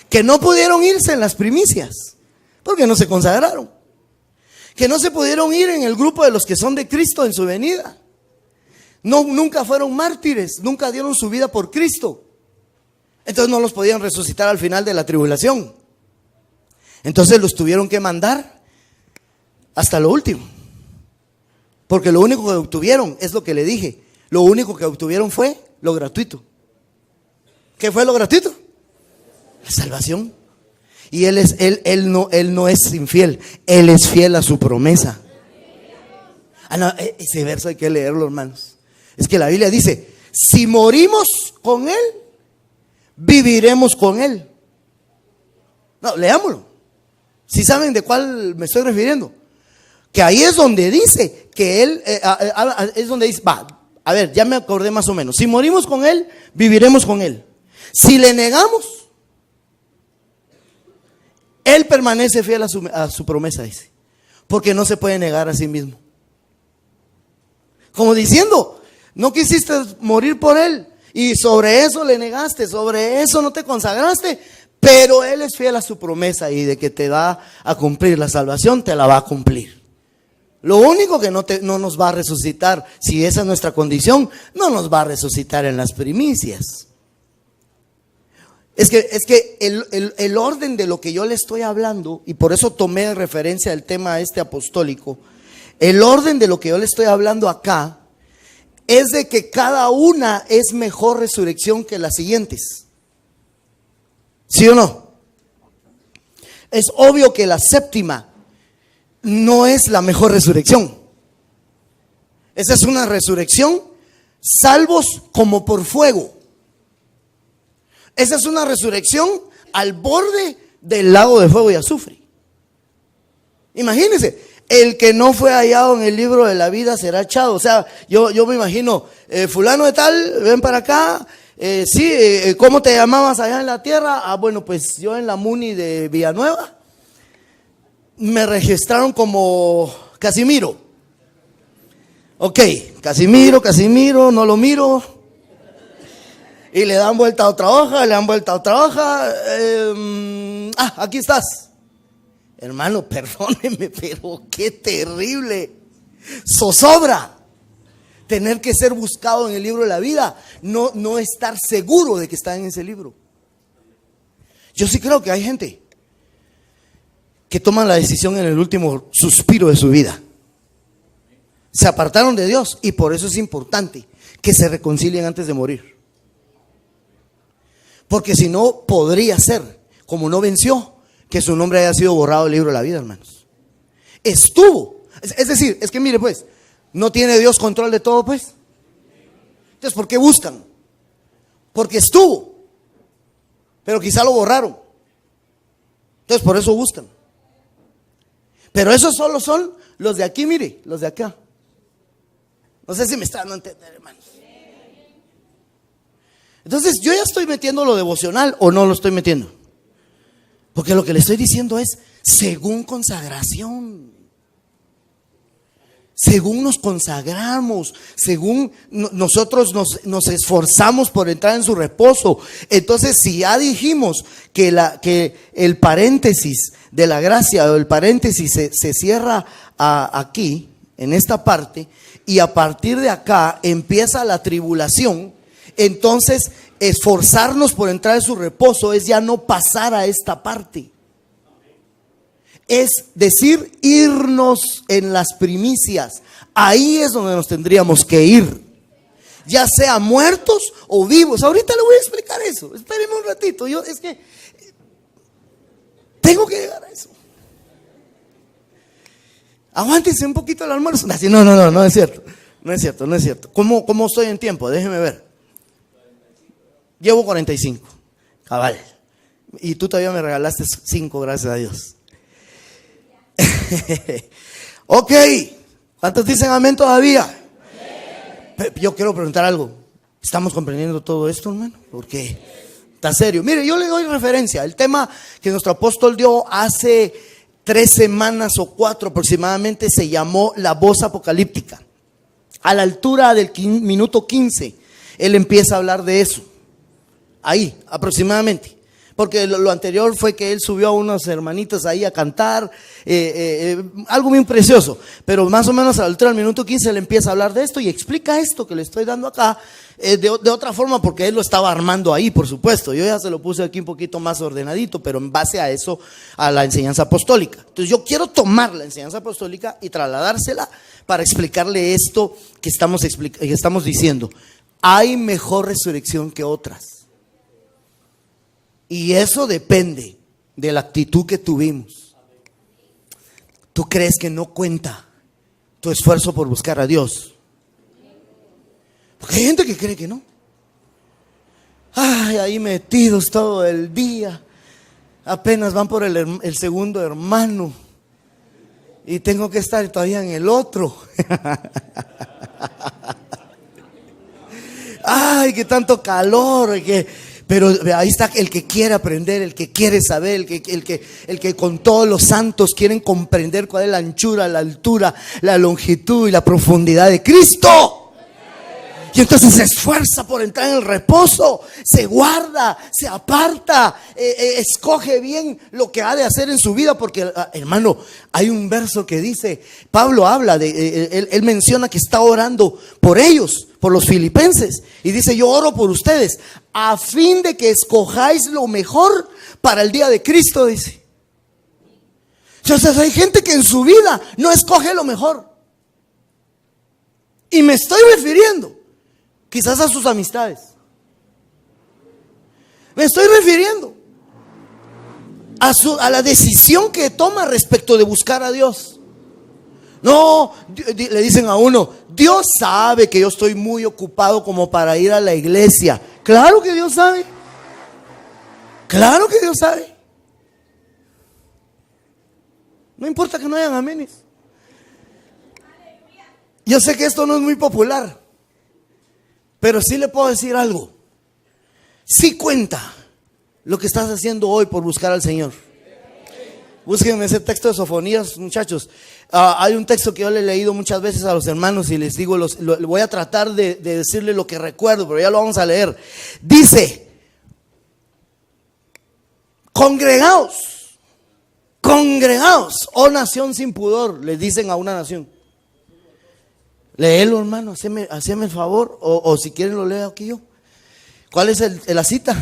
que no pudieron irse en las primicias, porque no se consagraron, que no se pudieron ir en el grupo de los que son de Cristo en su venida. No, nunca fueron mártires, nunca dieron su vida por Cristo. Entonces no los podían resucitar al final de la tribulación. Entonces los tuvieron que mandar hasta lo último. Porque lo único que obtuvieron es lo que le dije. Lo único que obtuvieron fue lo gratuito. ¿Qué fue lo gratuito? La salvación. Y él no es infiel, Él es fiel a su promesa. No, ese verso hay que leerlo, hermanos. Es que la Biblia dice: si morimos con Él, viviremos con Él. No, leámoslo. Si saben de cuál me estoy refiriendo. Que ahí es donde dice que Él, es donde dice, a ver, ya me acordé más o menos. Si morimos con Él, viviremos con Él. Si le negamos, Él permanece fiel a su promesa, dice. Porque no se puede negar a sí mismo. Como diciendo: no quisiste morir por Él y sobre eso le negaste, sobre eso no te consagraste, pero Él es fiel a su promesa y de que te va a cumplir la salvación, te la va a cumplir. Lo único que no nos va a resucitar, si esa es nuestra condición, no nos va a resucitar en las primicias. Es que el orden de lo que yo le estoy hablando, y por eso tomé en referencia el tema apostólico, el orden de lo que yo le estoy hablando acá es de que cada una es mejor resurrección que las siguientes. ¿Sí o no? Es obvio que la séptima no es la mejor resurrección. Esa es una resurrección salvos como por fuego. Esa es una resurrección al borde del lago de fuego y azufre. Imagínense. El que no fue hallado en el libro de la vida será echado. O sea, yo me imagino, fulano de tal, ven para acá. ¿Cómo te llamabas allá en la tierra? Bueno, pues yo en la Muni de Villanueva. me registraron como Casimiro. Ok, Casimiro, no lo miro. Y le dan vuelta a otra hoja, aquí estás. Hermano, perdóneme, pero qué terrible. Zozobra. Tener que ser buscado en el libro de la vida, no estar seguro de que está en ese libro. Yo sí creo que hay gente que toman la decisión en el último suspiro de su vida. Se apartaron de Dios y por eso es importante que se reconcilien antes de morir. Porque si no, podría ser, como no venció, que su nombre haya sido borrado del libro de la vida, hermanos. Estuvo. Es decir, es que mire pues, ¿no tiene Dios control de todo pues? Entonces, ¿por qué buscan? Porque estuvo, pero quizá lo borraron. Entonces, por eso buscan. Pero esos solo son los de aquí, mire, los de acá. No sé si me están dando a entender, hermanos. Entonces, yo ya estoy metiendo lo devocional o no lo estoy metiendo. Porque lo que le estoy diciendo es según consagración. Según nos consagramos, según nosotros nos esforzamos por entrar en su reposo. Entonces, si ya dijimos que el paréntesis de la gracia o el paréntesis se cierra aquí, en esta parte, y a partir de acá empieza la tribulación, entonces esforzarnos por entrar en su reposo es ya no pasar a esta parte. Es decir, irnos en las primicias. Ahí es donde nos tendríamos que ir, ya sea muertos o vivos. Ahorita le voy a explicar eso. Espérenme un ratito. Yo es que tengo que llegar a eso. Aguántense un poquito el almuerzo. No es cierto. No es cierto. ¿Cómo estoy en tiempo? Déjeme ver. Llevo 45. Cabal. Y tú todavía me regalaste 5, gracias a Dios. Ok, ¿cuántos dicen amén todavía? Amén. Yo quiero preguntar algo. ¿Estamos comprendiendo todo esto, hermano? Porque está serio. Mire, yo le doy referencia. El tema que nuestro apóstol dio hace 3 semanas o 4 aproximadamente se llamó la voz apocalíptica. A la altura del minuto 15 él empieza a hablar de eso. Ahí, aproximadamente. Porque lo anterior fue que él subió a unos hermanitos ahí a cantar, algo bien precioso. Pero más o menos a la altura del minuto 15 él empieza a hablar de esto y explica esto que le estoy dando acá de otra forma, porque él lo estaba armando ahí, por supuesto. Yo ya se lo puse aquí un poquito más ordenadito, pero en base a eso, a la enseñanza apostólica. Entonces yo quiero tomar la enseñanza apostólica y trasladársela para explicarle esto que estamos diciendo. Hay mejor resurrección que otras. Y eso depende de la actitud que tuvimos. ¿Tú crees que no cuenta tu esfuerzo por buscar a Dios? Porque hay gente que cree que no. Ay, ahí metidos todo el día. Apenas van por el segundo hermano. Y tengo que estar todavía en el otro. Ay, que tanto calor, pero ahí está el que quiere aprender, el que quiere saber, el que con todos los santos quieren comprender cuál es la anchura, la altura, la longitud y la profundidad de Cristo. Y entonces se esfuerza por entrar en el reposo, se guarda, se aparta, escoge bien lo que ha de hacer en su vida. Porque, hermano, hay un verso que dice, Pablo habla, él menciona que está orando por ellos, por los filipenses. Y dice, yo oro por ustedes a fin de que escojáis lo mejor para el día de Cristo, dice. Entonces hay gente que en su vida no escoge lo mejor. Y me estoy refiriendo quizás a sus amistades. Me estoy refiriendo a la decisión que toma respecto de buscar a Dios. No, le dicen a uno, Dios sabe que yo estoy muy ocupado como para ir a la iglesia. Claro que Dios sabe. Claro que Dios sabe. No importa que no hayan amenes. Yo sé que esto no es muy popular, pero sí le puedo decir algo. Sí cuenta lo que estás haciendo hoy por buscar al Señor. Búsquenme ese texto de Sofonías, muchachos. Hay un texto que yo le he leído muchas veces a los hermanos y les digo, voy a tratar de decirle lo que recuerdo, pero ya lo vamos a leer. Dice: congregaos, oh nación sin pudor, les dicen a una nación. Léelo, hermano, haceme el favor, o si quieren lo leo aquí yo. ¿Cuál es la cita?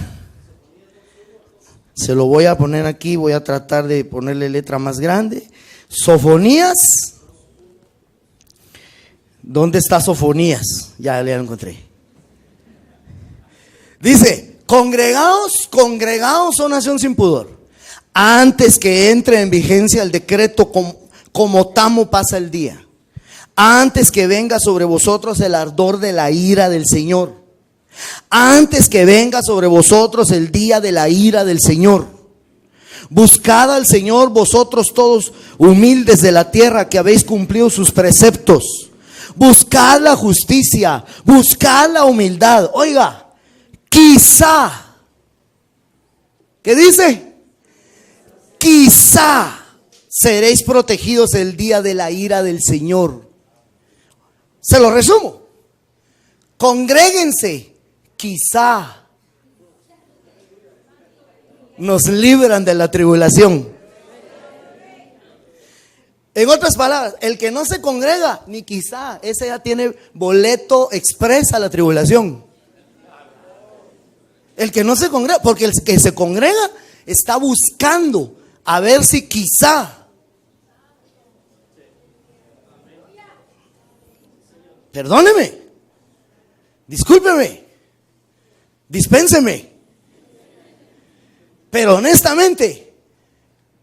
Se lo voy a poner aquí, voy a tratar de ponerle letra más grande. Sofonías. ¿Dónde está Sofonías? Ya lo encontré. Dice: congregaos, oh nación sin pudor, antes que entre en vigencia el decreto, como tamo pasa el día, antes que venga sobre vosotros el ardor de la ira del Señor, antes que venga sobre vosotros el día de la ira del Señor. Buscad al Señor vosotros todos humildes de la tierra, que habéis cumplido sus preceptos. Buscad la justicia, buscad la humildad. Oiga, quizá, ¿qué dice? Quizá seréis protegidos el día de la ira del Señor. Se lo resumo: congréguense, quizá nos libran de la tribulación. En otras palabras, el que no se congrega, ni quizá, ese ya tiene boleto express a la tribulación. El que no se congrega, porque el que se congrega está buscando a ver si quizá. Perdóneme, discúlpeme, dispénseme, pero honestamente,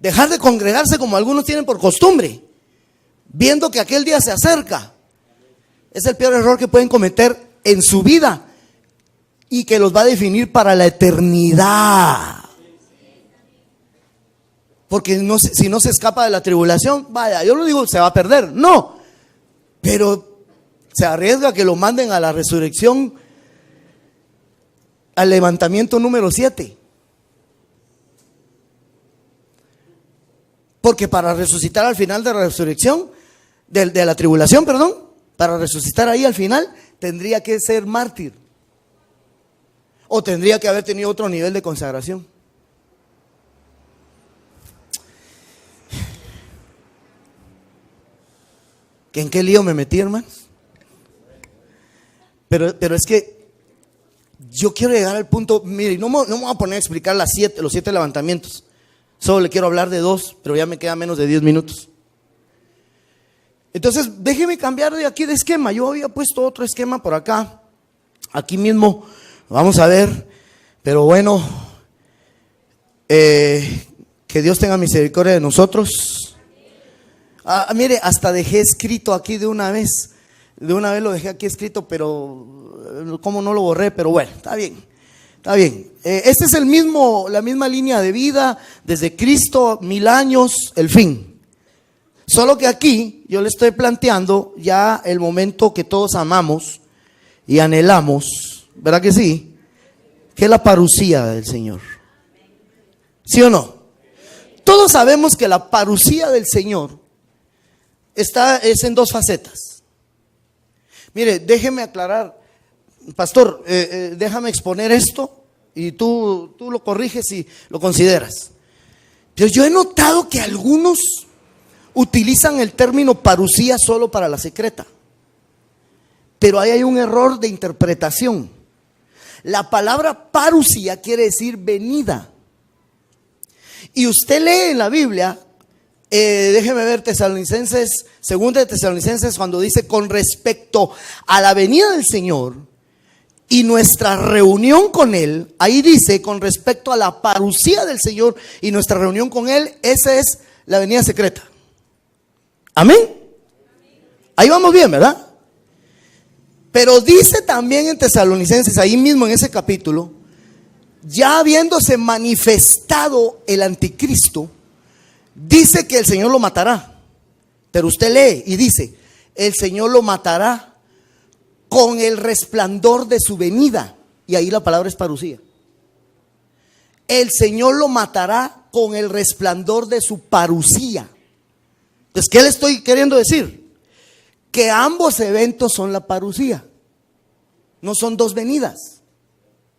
dejar de congregarse como algunos tienen por costumbre, viendo que aquel día se acerca, es el peor error que pueden cometer en su vida y que los va a definir para la eternidad. Porque si no se escapa de la tribulación, vaya, yo no digo se va a perder, no, pero se arriesga a que lo manden a la resurrección, al levantamiento número 7. Porque para resucitar al final de la resurrección, de la tribulación, perdón, para resucitar ahí al final, tendría que ser mártir. O tendría que haber tenido otro nivel de consagración. ¿En qué lío me metí, hermanos? Pero es que yo quiero llegar al punto. Mire, no me voy a poner a explicar los 7 levantamientos. Solo le quiero hablar de 2, pero ya me queda menos de 10 minutos. Entonces, déjeme cambiar de aquí de esquema. Yo había puesto otro esquema por acá. Aquí mismo, vamos a ver. Pero bueno, que Dios tenga misericordia de nosotros. Mire, hasta dejé escrito aquí de una vez. De una vez lo dejé aquí escrito, pero como no lo borré, pero bueno, está bien. Está bien. Este es la misma línea de vida desde Cristo, 1000 años, el fin. Solo que aquí yo le estoy planteando ya el momento que todos amamos y anhelamos, ¿verdad que sí? Que es la parucía del Señor. ¿Sí o no? Todos sabemos que la parucía del Señor es en 2 facetas. Mire, déjeme aclarar, pastor, déjame exponer esto y tú lo corriges y lo consideras. Pero yo he notado que algunos utilizan el término parucía solo para la secreta. Pero ahí hay un error de interpretación. La palabra parucía quiere decir venida. Y usted lee en la Biblia, déjeme ver Tesalonicenses, 2 de Tesalonicenses, cuando dice con respecto a la venida del Señor y nuestra reunión con Él, ahí dice con respecto a la parucía del Señor y nuestra reunión con Él, esa es la venida secreta. Amén. Ahí vamos bien, ¿verdad? Pero dice también en Tesalonicenses, ahí mismo en ese capítulo, ya habiéndose manifestado el anticristo, dice que el Señor lo matará. Pero usted lee y dice, el Señor lo matará con el resplandor de su venida. Y ahí la palabra es parucía. El Señor lo matará con el resplandor de su parusía. Entonces, ¿qué le estoy queriendo decir? Que ambos eventos son la parusía. No son dos venidas.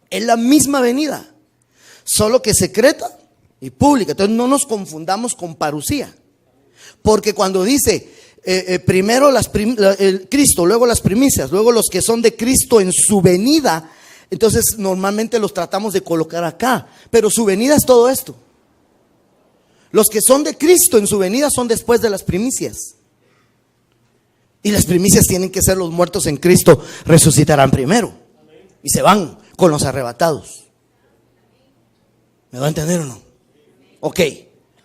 Es la misma venida, solo que secreta y pública. Entonces no nos confundamos con parusía. Porque cuando dice primero el Cristo, luego las primicias, luego los que son de Cristo en su venida, entonces normalmente los tratamos de colocar acá. Pero su venida es todo esto. Los que son de Cristo en su venida son después de las primicias. Y las primicias tienen que ser los muertos en Cristo, resucitarán primero. Y se van con los arrebatados. ¿Me va a entender o no? Ok,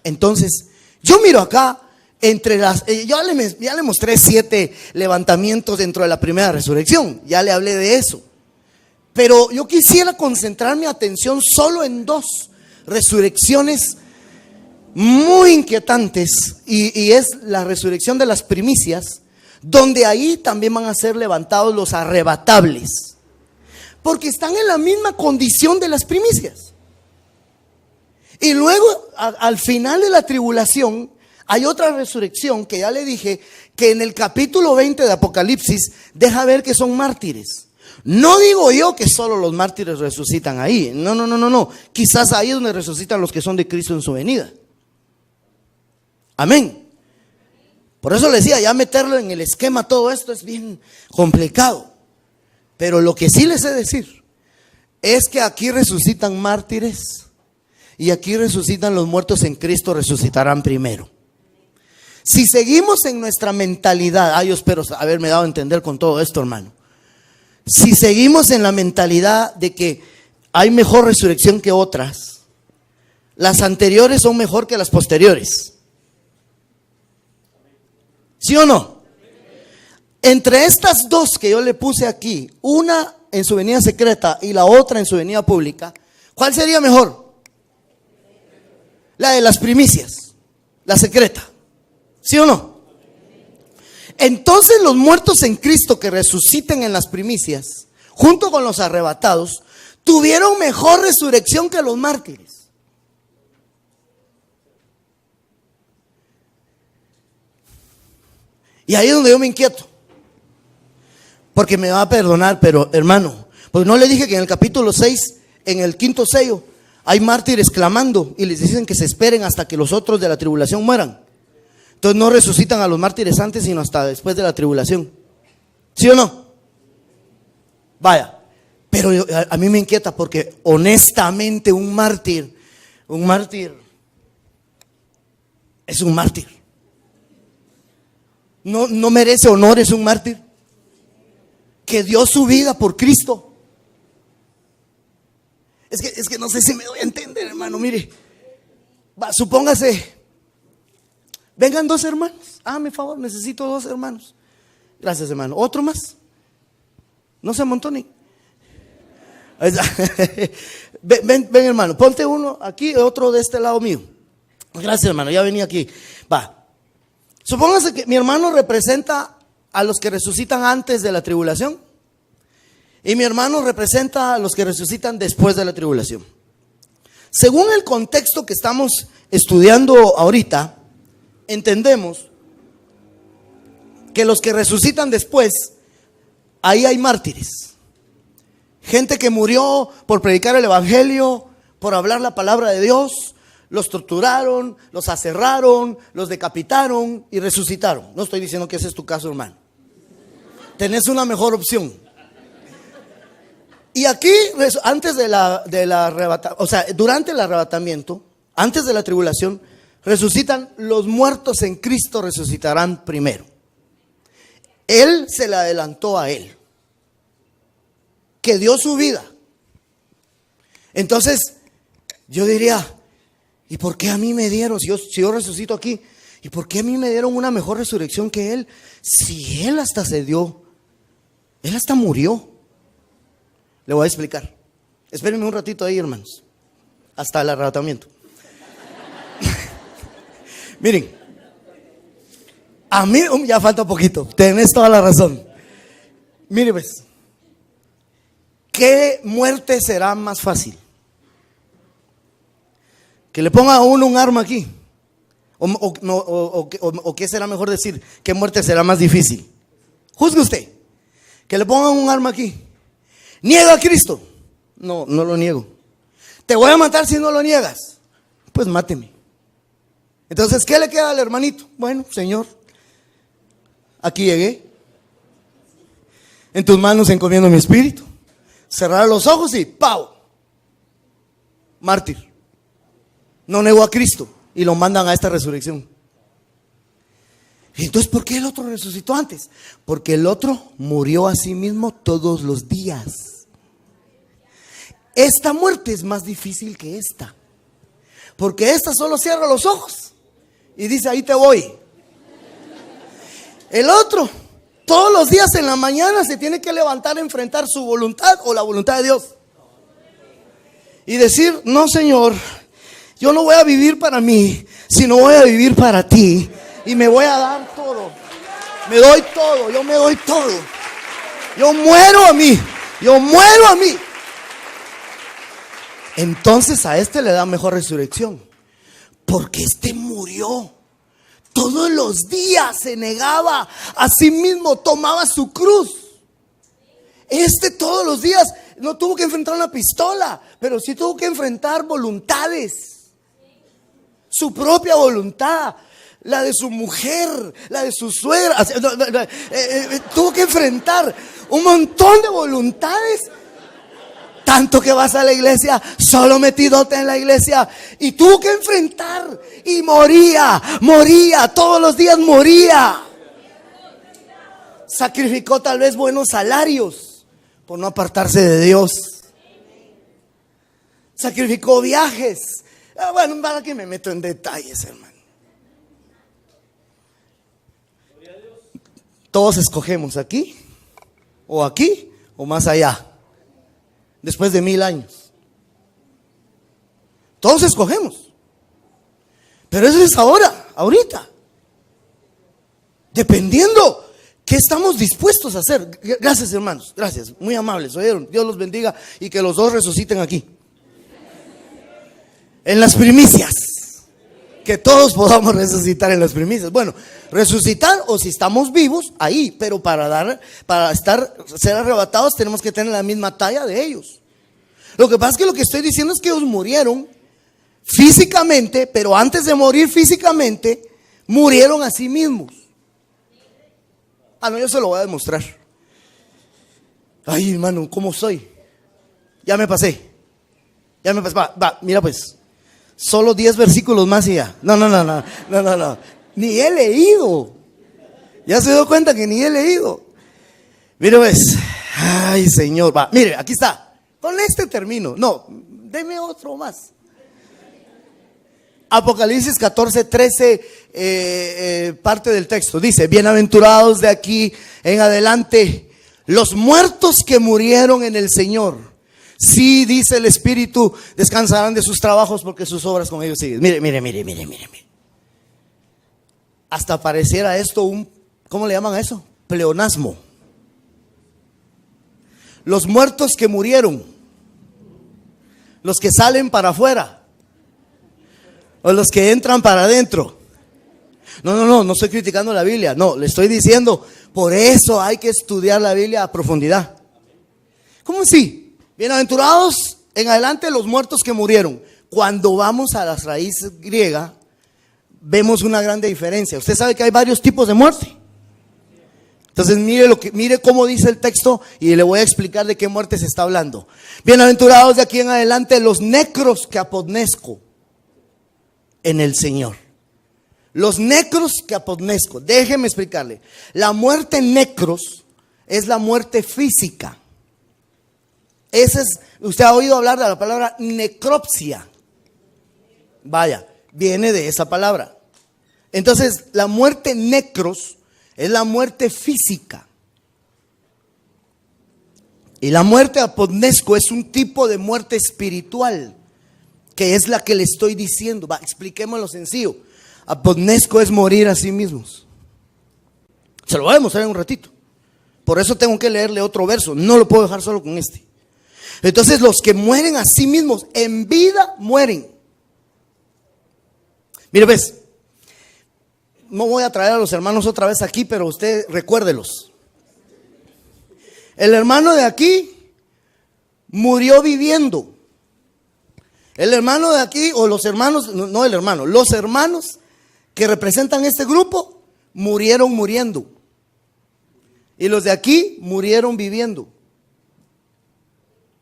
entonces yo miro acá entre las, ya le mostré 7 levantamientos dentro de la primera resurrección. Ya le hablé de eso. Pero yo quisiera concentrar mi atención solo en 2 resurrecciones muy inquietantes. Y es la resurrección de las primicias, donde ahí también van a ser levantados los arrebatables. Porque están en la misma condición de las primicias. Y luego, al final de la tribulación, hay otra resurrección que ya le dije, que en el capítulo 20 de Apocalipsis deja ver que son mártires. No digo yo que solo los mártires resucitan ahí. No. Quizás ahí es donde resucitan los que son de Cristo en su venida. Amén. Por eso le decía, ya meterlo en el esquema todo esto es bien complicado. Pero lo que sí les sé decir es que aquí resucitan mártires y aquí resucitan los muertos en Cristo, resucitarán primero. Si seguimos en nuestra mentalidad, yo espero haberme dado a entender con todo esto, hermano. Si seguimos en la mentalidad de que hay mejor resurrección que otras, las anteriores son mejor que las posteriores. ¿Sí o no? Entre estas 2 que yo le puse aquí, una en su venida secreta y la otra en su venida pública, ¿cuál sería mejor? La de las primicias, la secreta. ¿Sí o no? Entonces los muertos en Cristo que resuciten en las primicias, junto con los arrebatados, tuvieron mejor resurrección que los mártires. Y ahí es donde yo me inquieto. Porque me va a perdonar, pero hermano, pues no le dije que en el capítulo 6, en el 5.º sello, hay mártires clamando y les dicen que se esperen hasta que los otros de la tribulación mueran. Entonces no resucitan a los mártires antes, sino hasta después de la tribulación. ¿Sí o no? Vaya, pero a mí me inquieta porque honestamente un mártir es un mártir. No merece honores un mártir que dio su vida por Cristo. Es que no sé si me doy a entender, hermano. Mire, supóngase, vengan 2 hermanos. Hágame favor, necesito 2 hermanos. Gracias, hermano. ¿Otro más? No se amontonen. Ven, hermano, ponte uno aquí, otro de este lado mío. Gracias, hermano, ya venía aquí. Va. Supóngase que mi hermano representa a los que resucitan antes de la tribulación y mi hermano representa a los que resucitan después de la tribulación. Según el contexto que estamos estudiando ahorita, entendemos que los que resucitan después, ahí hay mártires. Gente que murió por predicar el evangelio, por hablar la palabra de Dios. Los torturaron, los aserraron, los decapitaron y resucitaron. No estoy diciendo que ese es tu caso, hermano. Tenés una mejor opción. Y aquí, antes durante el arrebatamiento, antes de la tribulación, resucitan los muertos en Cristo, resucitarán primero. Él se le adelantó a él, que dio su vida. Entonces, yo diría, ¿y por qué a mí me dieron, si yo resucito aquí, y por qué a mí me dieron una mejor resurrección que él? Si él hasta se dio, él hasta murió. Le voy a explicar. Espérenme un ratito ahí, hermanos, hasta el arrebatamiento. Miren, a mí ya falta poquito, tenés toda la razón. Mire pues, ¿qué muerte será más fácil? Que le ponga a uno un arma aquí. O ¿qué será mejor decir? ¿Qué muerte será más difícil? Juzgue usted. Que le pongan un arma aquí. ¿Niega a Cristo? No, no lo niego. ¿Te voy a matar si no lo niegas? Pues máteme. Entonces, ¿qué le queda al hermanito? Bueno, Señor, aquí llegué. En tus manos encomiendo mi espíritu. Cerrar los ojos y ¡pau! Mártir. No negó a Cristo y lo mandan a esta resurrección. Entonces, ¿por qué el otro resucitó antes? Porque el otro murió a sí mismo todos los días. Esta muerte es más difícil que esta. Porque esta solo cierra los ojos y dice, ahí te voy. El otro, todos los días en la mañana se tiene que levantar a enfrentar su voluntad o la voluntad de Dios. Y decir, no, Señor, yo no voy a vivir para mí, sino voy a vivir para ti. Y me voy a dar todo. Me doy todo, yo me doy todo. Yo muero a mí, yo muero a mí. Entonces a este le da mejor resurrección. Porque este murió. Todos los días se negaba a sí mismo, tomaba su cruz. Este todos los días no tuvo que enfrentar una pistola, pero sí tuvo que enfrentar voluntades. Su propia voluntad, la de su mujer, la de su suegra. Tuvo que enfrentar un montón de voluntades. Tanto que vas a la iglesia, solo metidote en la iglesia. Y tuvo que enfrentar. Y moría, todos los días moría. Sacrificó tal vez buenos salarios por no apartarse de Dios. Sacrificó viajes. Bueno, para que me meto en detalles, hermano. Todos escogemos aquí, o más allá. Después de 1000 años. Todos escogemos. Pero eso es ahorita. Dependiendo qué estamos dispuestos a hacer. Gracias, hermanos, gracias, muy amables, oyeron. Dios los bendiga y que los dos resuciten aquí. En las primicias. Que todos podamos resucitar en las primicias. Bueno, resucitar o si estamos vivos, ahí. Pero para ser arrebatados tenemos que tener la misma talla de ellos. Lo que pasa es que lo que estoy diciendo es que ellos murieron físicamente, pero antes de morir físicamente, murieron a sí mismos. No, yo se lo voy a demostrar. Ay, hermano, ¿cómo soy? Ya me pasé. Va, mira pues. Solo 10 versículos más y ya. No. Ni he leído. Ya se dio cuenta que ni he leído. Mire pues. Ay, Señor. Va, mire, aquí está. Con este termino. No, deme otro más. Apocalipsis 14:13, parte del texto. Dice, bienaventurados de aquí en adelante los muertos que murieron en el Señor. Sí, dice el Espíritu, descansarán de sus trabajos porque sus obras con ellos siguen. Mire. Hasta pareciera esto ¿cómo le llaman a eso? Pleonasmo. Los muertos que murieron, los que salen para afuera, o los que entran para adentro. No estoy criticando la Biblia. No, le estoy diciendo, por eso hay que estudiar la Biblia a profundidad. ¿Cómo así? Bienaventurados en adelante los muertos que murieron. Cuando vamos a las raíces griegas, vemos una grande diferencia. Usted sabe que hay varios tipos de muerte. Entonces mire cómo dice el texto y le voy a explicar de qué muerte se está hablando. Bienaventurados de aquí en adelante los necros que apodnesco en el Señor. Los necros que apodnesco. Déjeme explicarle. La muerte necros es la muerte física. Usted ha oído hablar de la palabra necropsia. Vaya, viene de esa palabra. Entonces, la muerte necros es la muerte física. Y la muerte apodnesco es un tipo de muerte espiritual, que es la que le estoy diciendo. Expliquémoslo sencillo. Apodnesco es morir a sí mismos. Se lo voy a demostrar en un ratito. Por eso tengo que leerle otro verso. No lo puedo dejar solo con este. Entonces los que mueren a sí mismos en vida mueren. Mire, pues, no voy a traer a los hermanos otra vez aquí, pero usted recuérdelos. El hermano de aquí murió viviendo. El hermano de aquí, o los hermanos, no el hermano, los hermanos que representan este grupo murieron muriendo. Y los de aquí murieron viviendo.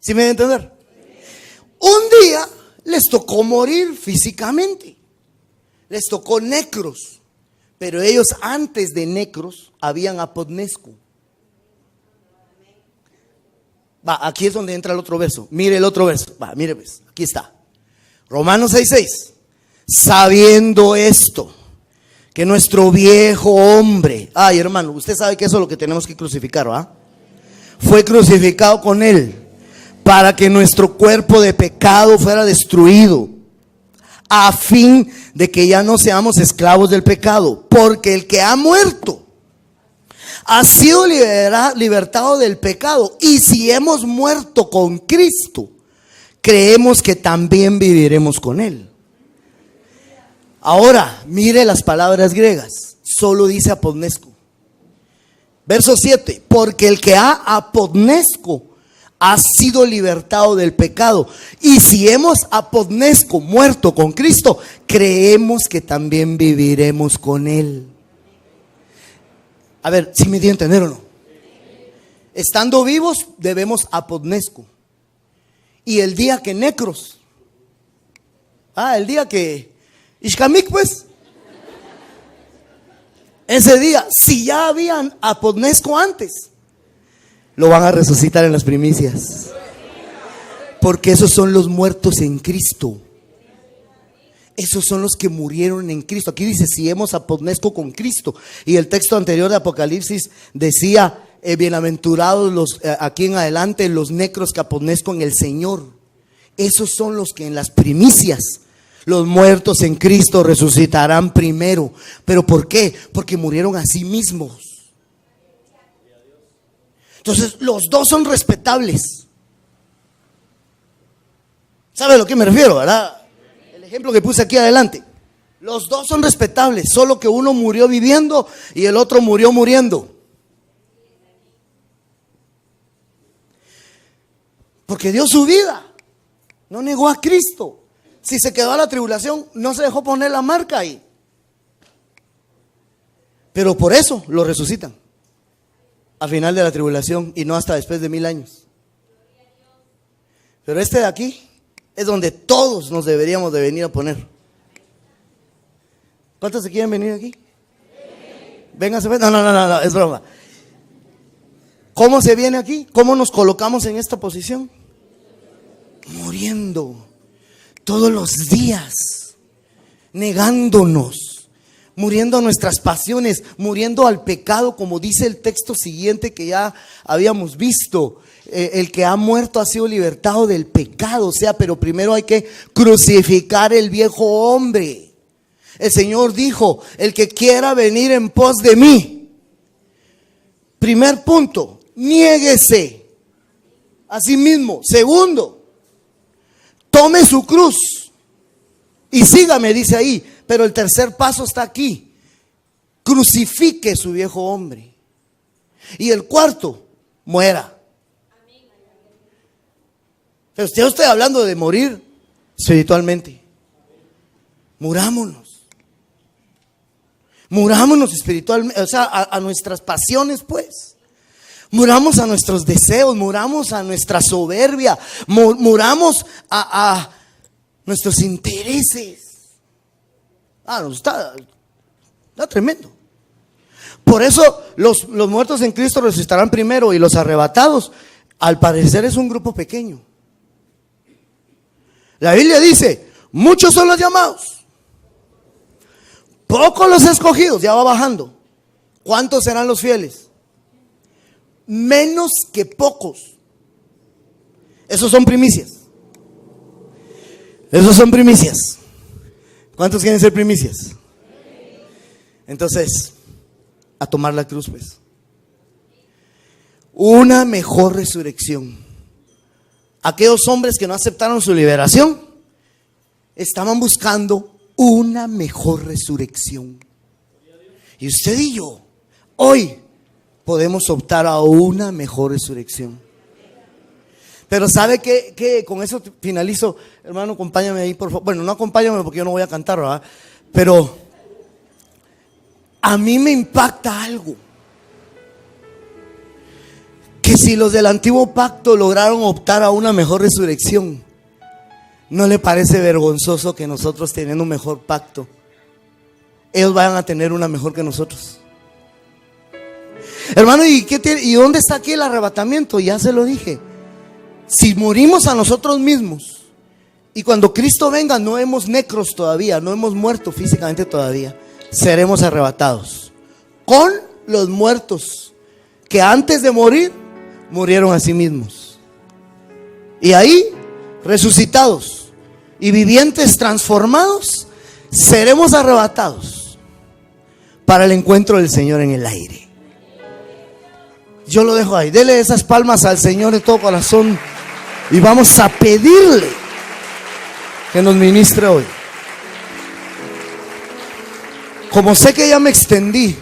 ¿Sí me deben entender? Un día les tocó morir físicamente. Les tocó necros. Pero ellos antes de necros habían apodnesco. Va, aquí es donde entra el otro verso. Mire el otro verso. Va, mire pues, aquí está. Romanos 6:6. Sabiendo esto, que nuestro viejo hombre, ay hermano, usted sabe que eso es lo que tenemos que crucificar, ¿va? Fue crucificado con él, para que nuestro cuerpo de pecado fuera destruido, a fin de que ya no seamos esclavos del pecado, porque el que ha muerto ha sido libertado del pecado. Y si hemos muerto con Cristo, creemos que también viviremos con él. Ahora, mire las palabras griegas. Solo dice apodnesco. Verso 7. Porque el que ha apodnesco ha sido libertado del pecado. Y si hemos apodnesco muerto con Cristo, creemos que también viviremos con él. A ver, ¿sí me dio a entender o no? Estando vivos debemos apodnesco. Y el día que necros, el día que Ishkamik, pues, ese día, si ya habían apodnesco antes, lo van a resucitar en las primicias. Porque esos son los muertos en Cristo. Esos son los que murieron en Cristo. Aquí dice, si hemos apodnesco con Cristo. Y el texto anterior de Apocalipsis decía, bienaventurados los, aquí en adelante, los necros que apodnesco en el Señor. Esos son los que en las primicias, los muertos en Cristo resucitarán primero. ¿Pero por qué? Porque murieron a sí mismos. Entonces los dos son respetables. ¿Sabe a lo que me refiero, verdad? El ejemplo que puse aquí adelante. Los dos son respetables, solo que uno murió viviendo y el otro murió muriendo. Porque dio su vida. No negó a Cristo. Si se quedó a la tribulación, no se dejó poner la marca ahí. Pero por eso lo resucitan al final de la tribulación y no hasta después de 1000 años. Pero este de aquí es donde todos nos deberíamos de venir a poner. ¿Cuántos se quieren venir aquí? Vénganse. No, es broma. ¿Cómo se viene aquí? ¿Cómo nos colocamos en esta posición? Muriendo todos los días, negándonos, muriendo a nuestras pasiones, muriendo al pecado, como dice el texto siguiente que ya habíamos visto. El que ha muerto ha sido libertado del pecado. O sea, pero primero hay que crucificar el viejo hombre. El Señor dijo, el que quiera venir en pos de mí. Primer punto, niéguese a sí mismo. Segundo, tome su cruz y sígame, dice ahí. Pero el tercer paso está aquí. Crucifique su viejo hombre. Y el cuarto, muera. Pero ya estoy hablando de morir espiritualmente. Murámonos. Murámonos espiritualmente, o sea, a nuestras pasiones, pues. Muramos a nuestros deseos, muramos a nuestra soberbia, muramos a nuestros intereses. Está tremendo. Por eso los muertos en Cristo resucitarán primero y los arrebatados, al parecer, es un grupo pequeño. La Biblia dice, muchos son los llamados, pocos los escogidos. Ya va bajando. ¿Cuántos serán los fieles? Menos que pocos. Esos son primicias. Esos son primicias. ¿Cuántos quieren ser primicias? Entonces, a tomar la cruz, pues. Una mejor resurrección. Aquellos hombres que no aceptaron su liberación estaban buscando una mejor resurrección. Y usted y yo, hoy, podemos optar a una mejor resurrección. Pero ¿sabe qué? Con eso finalizo. Hermano, acompáñame ahí, por favor. Bueno, no acompáñame porque yo no voy a cantar, ¿verdad? Pero a mí me impacta algo. Que si los del antiguo pacto lograron optar a una mejor resurrección, ¿no le parece vergonzoso que nosotros, teniendo un mejor pacto, ellos vayan a tener una mejor que nosotros? Hermano, ¿y dónde está aquí el arrebatamiento? Ya se lo dije. Si morimos a nosotros mismos y cuando Cristo venga no hemos necros todavía, no hemos muerto físicamente todavía, seremos arrebatados con los muertos que antes de morir murieron a sí mismos. Y ahí, resucitados y vivientes transformados, seremos arrebatados para el encuentro del Señor en el aire. Yo lo dejo ahí. Dele esas palmas al Señor de todo corazón y vamos a pedirle que nos ministre hoy. Como sé que ya me extendí,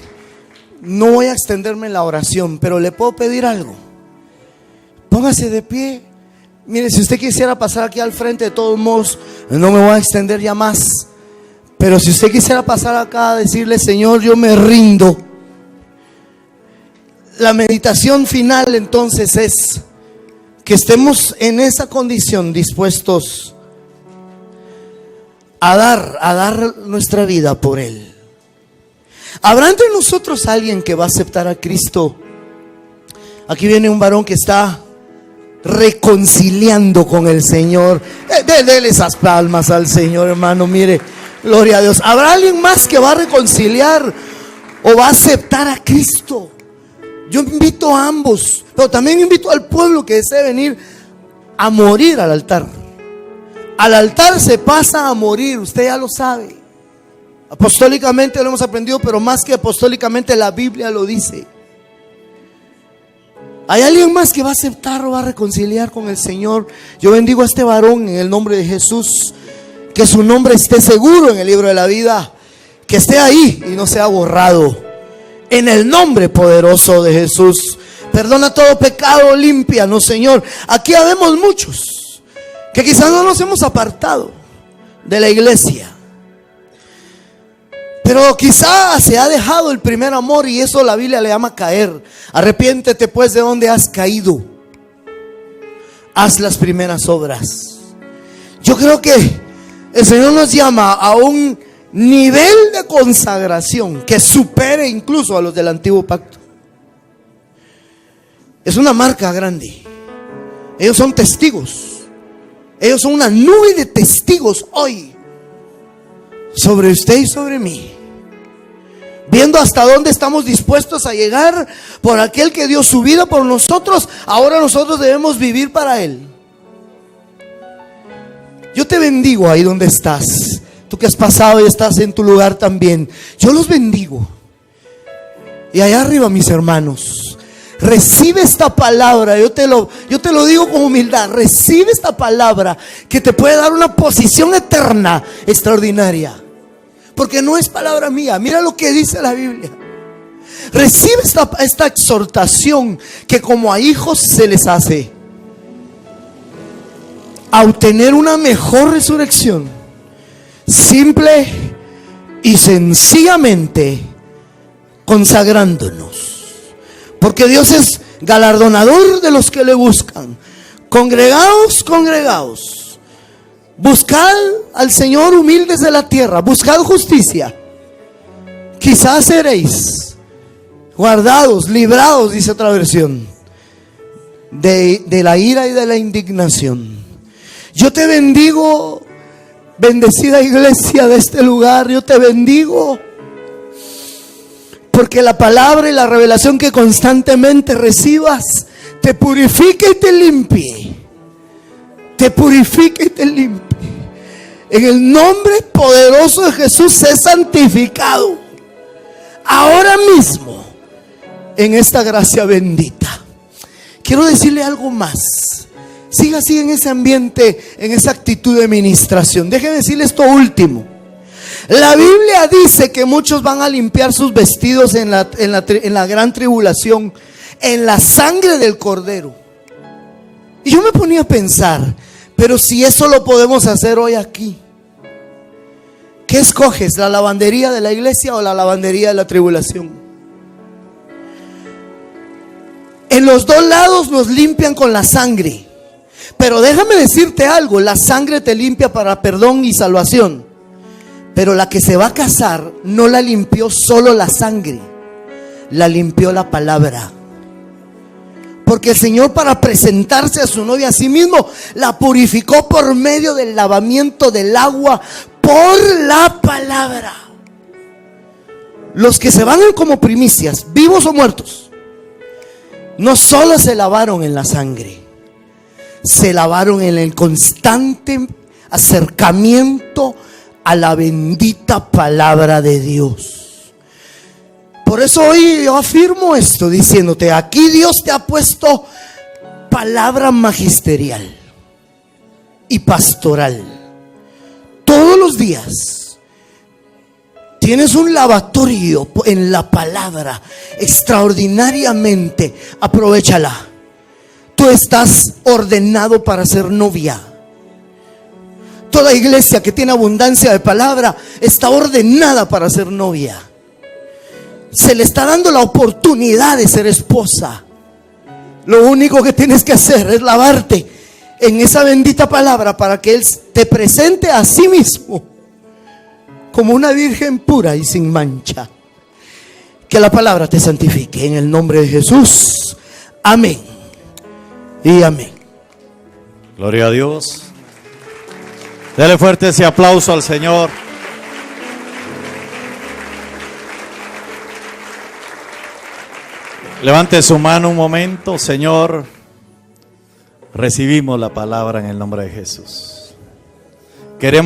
no voy a extenderme en la oración, pero le puedo pedir algo. Póngase de pie. Mire, si usted quisiera pasar aquí al frente, de todos modos, no me voy a extender ya más. Pero si usted quisiera pasar acá a decirle: Señor, yo me rindo. La meditación final entonces es que estemos en esa condición, dispuestos a dar nuestra vida por Él. ¿Habrá entre nosotros alguien que va a aceptar a Cristo? Aquí viene un varón que está reconciliando con el Señor. Dele esas palmas al Señor, hermano. Mire, gloria a Dios. ¿Habrá alguien más que va a reconciliar o va a aceptar a Cristo? Yo invito a ambos, pero también invito al pueblo que desee venir a morir al altar. Al altar se pasa a morir, usted ya lo sabe. Apostólicamente lo hemos aprendido, pero más que apostólicamente la Biblia lo dice. ¿Hay alguien más que va a aceptar o va a reconciliar con el Señor? Yo bendigo a este varón en el nombre de Jesús, que su nombre esté seguro en el libro de la vida, que esté ahí y no sea borrado. En el nombre poderoso de Jesús. Perdona todo pecado, límpianos, Señor. Aquí habemos muchos que quizás no nos hemos apartado de la iglesia, pero quizás se ha dejado el primer amor, y eso la Biblia le llama caer. Arrepiéntete pues de donde has caído. Haz las primeras obras. Yo creo que el Señor nos llama a un nivel de consagración que supere incluso a los del antiguo pacto. Es una marca grande. Ellos son testigos. Ellos son una nube de testigos hoy sobre usted y sobre mí, viendo hasta dónde estamos dispuestos a llegar por aquel que dio su vida por nosotros. Ahora nosotros debemos vivir para Él. Yo te bendigo ahí donde estás. Tú que has pasado y estás en tu lugar también, yo los bendigo. Y allá arriba, mis hermanos, recibe esta palabra. Yo te lo digo con humildad. Recibe esta palabra que te puede dar una posición eterna extraordinaria, porque no es palabra mía. Mira lo que dice la Biblia. Recibe esta exhortación que como a hijos se les hace, a obtener una mejor resurrección, simple y sencillamente consagrándonos, porque Dios es galardonador de los que le buscan. Congregaos, buscad al Señor humildes de la tierra, buscad justicia, quizás seréis guardados, librados, dice otra versión, de la ira y de la indignación. Yo te bendigo, bendecida iglesia de este lugar. Yo te bendigo porque la palabra y la revelación que constantemente recibas te purifique y te limpie. Te purifique y te limpie. En el nombre poderoso de Jesús, sé santificado ahora mismo en esta gracia bendita. Quiero decirle algo más. Siga así en ese ambiente, en esa actitud de ministración. Déjeme decirle esto último. La Biblia dice que muchos van a limpiar sus vestidos en la gran tribulación, en la sangre del Cordero. Y yo me ponía a pensar, pero si eso lo podemos hacer hoy aquí, ¿qué escoges? ¿La lavandería de la iglesia o la lavandería de la tribulación? En los dos lados nos limpian con la sangre. Pero déjame decirte algo, la sangre te limpia para perdón y salvación. Pero la que se va a casar no la limpió solo la sangre, la limpió la palabra. Porque el Señor, para presentarse a su novia a sí mismo, la purificó por medio del lavamiento del agua por la palabra. Los que se van como primicias, vivos o muertos, no solo se lavaron en la sangre, se lavaron en el constante acercamiento a la bendita palabra de Dios. Por eso hoy yo afirmo esto diciéndote, aquí Dios te ha puesto palabra magisterial y pastoral. Todos los días tienes un lavatorio en la palabra extraordinariamente. Aprovéchala. Tú estás ordenado para ser novia. Toda iglesia que tiene abundancia de palabra está ordenada para ser novia. Se le está dando la oportunidad de ser esposa. Lo único que tienes que hacer es lavarte en esa bendita palabra para que Él te presente a sí mismo como una virgen pura y sin mancha. Que la palabra te santifique en el nombre de Jesús. Amén y amén. Gloria a Dios. Dele fuerte ese aplauso al Señor. Levante su mano un momento. Señor, recibimos la palabra en el nombre de Jesús. Queremos